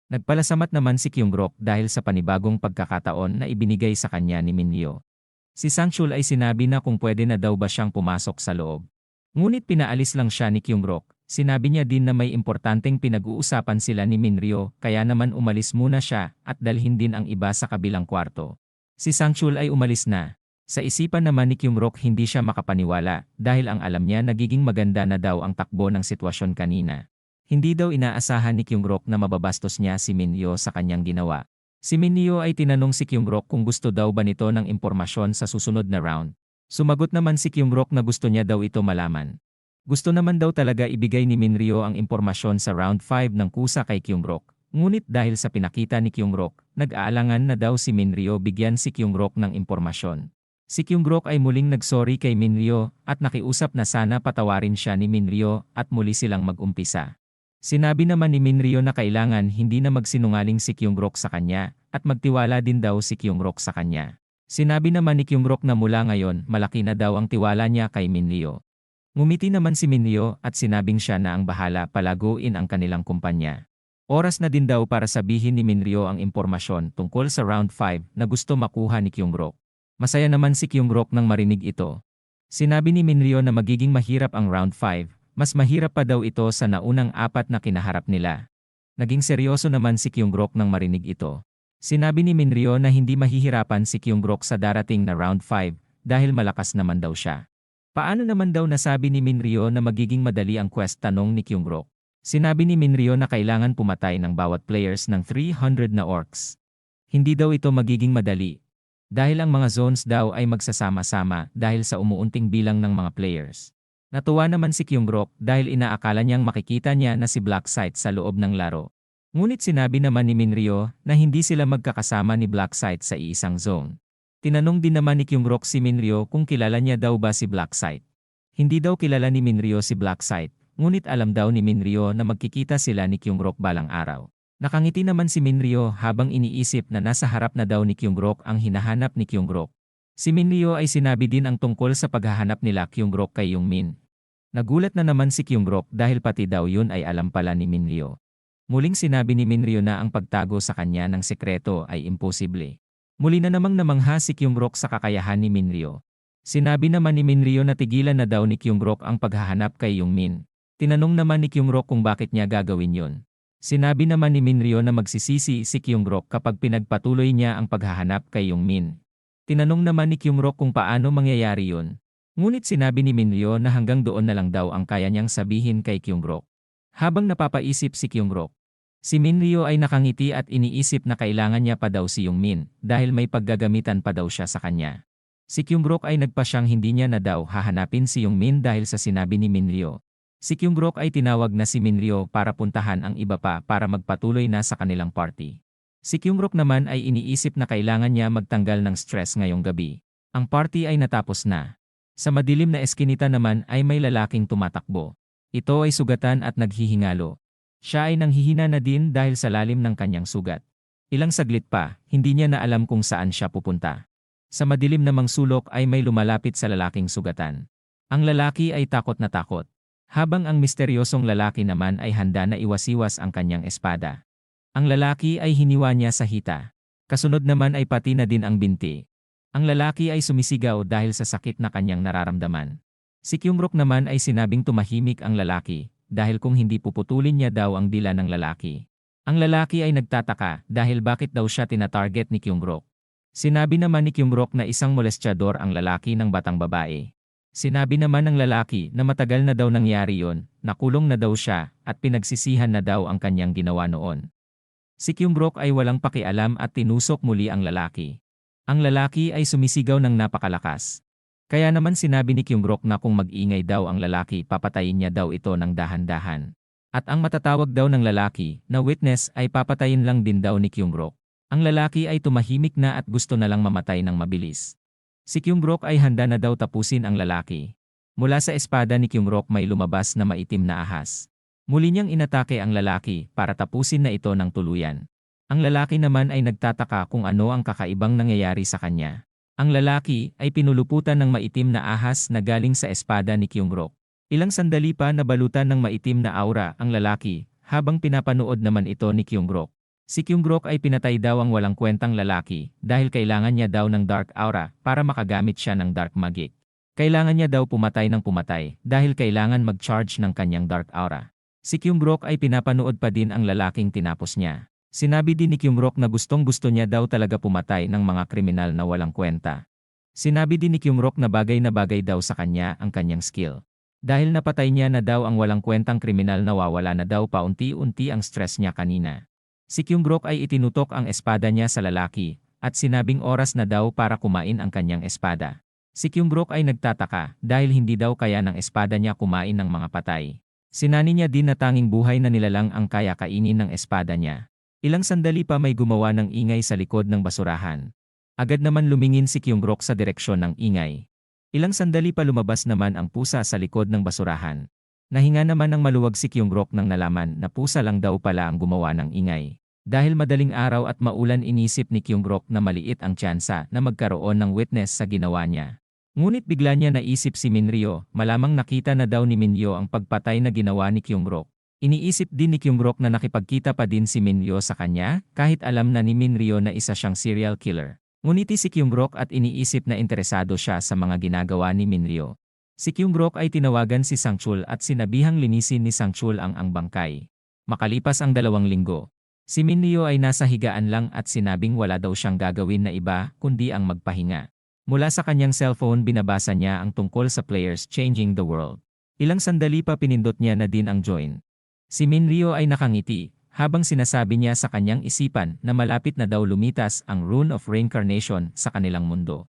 [SPEAKER 1] Nagpalasamat naman si Kyung-rook dahil sa panibagong pagkakataon na ibinigay sa kanya ni Minryo. Si Sang-chul ay sinabi na kung pwede na daw ba siyang pumasok sa loob. Ngunit pinaalis lang siya ni Kyung-rook. Sinabi niya din na may importanteng pinag-uusapan sila ni Minryo kaya naman umalis muna siya at dalhin din ang iba sa kabilang kwarto. Si Sang-chul ay umalis na. Sa isipan naman ni Kyung-rook hindi siya makapaniwala dahil ang alam niya nagiging maganda na daw ang takbo ng sitwasyon kanina. Hindi daw inaasahan ni Kyung-rook na mababastos niya si Minryo sa kanyang ginawa. Si Minryo ay tinanong si Kyung-rook kung gusto daw ba nito ng impormasyon sa susunod na round. Sumagot naman si Kyung-rook na gusto niya daw ito malaman. Gusto naman daw talaga ibigay ni Minryo ang impormasyon sa round 5 ng kusa kay Kyung-rook. Ngunit dahil sa pinakita ni Kyung-rook, nag-aalangan na daw si Minryo bigyan si Kyung-rook ng impormasyon. Si Kyung-rook ay muling nagsorry kay Minryo at nakiusap na sana patawarin siya ni Minryo at muli silang mag-umpisa. Sinabi naman ni Minryo na kailangan hindi na magsinungaling si Kyung-rook sa kanya at magtiwala din daw si Kyung-rook sa kanya. Sinabi naman ni Kyung-rook na mula ngayon malaki na daw ang tiwala niya kay Minryo. Ngumiti naman si Minryo at sinabing siya na ang bahala palaguin ang kanilang kumpanya. Oras na din daw para sabihin ni Minryo ang impormasyon tungkol sa round 5 na gusto makuha ni Kyung-rook. Masaya naman si Kyung-rook nang marinig ito. Sinabi ni Minryo na magiging mahirap ang round 5. Mas mahirap pa daw ito sa naunang 4 na kinaharap nila. Naging seryoso naman si Kyung-rook nang marinig ito. Sinabi ni Minryo na hindi mahihirapan si Kyung-rook sa darating na round 5 dahil malakas naman daw siya. Paano naman daw nasabi ni Minryo na magiging madali ang quest, tanong ni Kyung-rook. Sinabi ni Minryo na kailangan pumatay ng bawat players ng 300 na orcs. Hindi daw ito magiging madali. Dahil ang mga zones daw ay magsasama-sama dahil sa umuunting bilang ng mga players. Natuwa naman si Kyung-rook dahil inaakala niyang makikita niya na si Black-Scythe sa loob ng laro. Ngunit sinabi naman ni Minryo na hindi sila magkakasama ni Black-Scythe sa iisang zone. Tinanong din naman ni Kyung-rook si Minryo kung kilala niya daw ba si Black-Scythe. Hindi daw kilala ni Minryo si Black-Scythe, ngunit alam daw ni Minryo na magkikita sila ni Kyung-rook balang araw. Nakangiti naman si Minryo habang iniisip na nasa harap na daw ni Kyung-rook ang hinahanap ni Kyung-rook. Si Minryo ay sinabi din ang tungkol sa paghahanap nila Kyung-rook kay Young-min. Nagulat na naman si Kyung-rook dahil pati daw yun ay alam pala ni Minryo. Muling sinabi ni Minryo na ang pagtago sa kanya ng sekreto ay imposible. Muli na namang namangha si Kyung-rook sa kakayahan ni Minryo. Sinabi naman ni Minryo na tigilan na daw ni Kyung-rook ang paghahanap kay Young-min. Tinanong naman ni Kyung-rook kung bakit niya gagawin yun. Sinabi naman ni Minryo na magsisisi si Kyung-rook kapag pinagpatuloy niya ang paghahanap kay Young-min. Tinanong naman ni Kyung-rook kung paano mangyayari yun. Ngunit sinabi ni Minryo na hanggang doon na lang daw ang kaya niyang sabihin kay Kyung-rook. Habang napapaisip si Kyung-rook, si Minryo ay nakangiti at iniisip na kailangan niya pa daw si Young-min dahil may paggagamitan pa daw siya sa kanya. Si Kyung-rook ay nagpasyang hindi niya na daw hahanapin si Young-min dahil sa sinabi ni Minryo. Si Kyung-rook ay tinawag na si Minryo para puntahan ang iba pa para magpatuloy na sa kanilang party. Si Kyung-rook naman ay iniisip na kailangan niya magtanggal ng stress ngayong gabi. Ang party ay natapos na. Sa madilim na eskinita naman ay may lalaking tumatakbo. Ito ay sugatan at naghihingalo. Siya ay nanghihina na din dahil sa lalim ng kanyang sugat. Ilang saglit pa, hindi niya na alam kung saan siya pupunta. Sa madilim namang sulok ay may lumalapit sa lalaking sugatan. Ang lalaki ay takot na takot. Habang ang misteryosong lalaki naman ay handa na iwasiwas ang kanyang espada. Ang lalaki ay hiniwa niya sa hita. Kasunod naman ay pati na din ang binti. Ang lalaki ay sumisigaw dahil sa sakit na kanyang nararamdaman. Si Kyung-rook naman ay sinabing tumahimik ang lalaki dahil kung hindi puputulin niya daw ang dila ng lalaki. Ang lalaki ay nagtataka dahil bakit daw siya tinatarget ni Kyung-rook. Sinabi naman ni Kyung-rook na isang molestyador ang lalaki ng batang babae. Sinabi naman ng lalaki na matagal na daw nangyari yon, nakulong na daw siya at pinagsisihan na daw ang kanyang ginawa noon. Si Kyung-rook ay walang pakialam at tinusok muli ang lalaki. Ang lalaki ay sumisigaw ng napakalakas. Kaya naman sinabi ni Kyung-rook na kung mag-ingay daw ang lalaki papatayin niya daw ito ng dahan-dahan. At ang matatawag daw ng lalaki na witness ay papatayin lang din daw ni Kyung-rook. Ang lalaki ay tumahimik na at gusto na lang mamatay ng mabilis. Si Kyung-rook ay handa na daw tapusin ang lalaki. Mula sa espada ni Kyung-rook may lumabas na maitim na ahas. Muli niyang inatake ang lalaki para tapusin na ito ng tuluyan. Ang lalaki naman ay nagtataka kung ano ang kakaibang nangyayari sa kanya. Ang lalaki ay pinuluputan ng maitim na ahas na galing sa espada ni Kyung-rook. Ilang sandali pa nabalutan ng maitim na aura ang lalaki habang pinapanood naman ito ni Kyung-rook. Si Kyung-rook ay pinatay daw ang walang kwentang lalaki dahil kailangan niya daw ng dark aura para makagamit siya ng dark magic. Kailangan niya daw pumatay ng pumatay dahil kailangan mag-charge ng kanyang dark aura. Si Kyung-rook ay pinapanood pa din ang lalaking tinapos niya. Sinabi din ni Kyung-rook na gustong-gusto niya daw talaga pumatay ng mga kriminal na walang kwenta. Sinabi din ni Kyung-rook na bagay daw sa kanya ang kanyang skill. Dahil napatay niya na daw ang walang kwentang kriminal nawawala na daw paunti-unti ang stress niya kanina. Si Kyung-rook ay itinutok ang espada niya sa lalaki at sinabing oras na daw para kumain ang kanyang espada. Si Kyung-rook ay nagtataka dahil hindi daw kaya ng espada niya kumain ng mga patay. Sinani niya din na tanging buhay na nilalang ang kaya kainin ng espada niya. Ilang sandali pa may gumawa ng ingay sa likod ng basurahan. Agad naman lumingin si Kyung-rook sa direksyon ng ingay. Ilang sandali pa lumabas naman ang pusa sa likod ng basurahan. Nahinga naman ng maluwag si Kyung-rook nang nalaman na pusa lang daw pala ang gumawa ng ingay. Dahil madaling araw at maulan inisip ni Kyung-rook na maliit ang tsansa na magkaroon ng witness sa ginawa niya. Ngunit bigla niya naisip si Minryo, malamang nakita na daw ni Minryo ang pagpatay na ginawa ni Kyung-rook. Iniisip din ni Kyung-rook na nakipagkita pa din si Minryo sa kanya kahit alam na ni Minryo na isa siyang serial killer. Ngunit si Kyung-rook at iniisip na interesado siya sa mga ginagawa ni Minryo. Si Kyung-rook ay tinawagan si Sang-chul at sinabihang linisin ni Sang-chul ang bangkay. Makalipas ang 2 linggo, si Minryo ay nasa higaan lang at sinabing wala daw siyang gagawin na iba kundi ang magpahinga. Mula sa kanyang cellphone binabasa niya ang tungkol sa players changing the world. Ilang sandali pa pinindot niya na din ang join. Si Minryo ay nakangiti habang sinasabi niya sa kanyang isipan na malapit na daw lumitas ang Rune of Reincarnation sa kanilang mundo.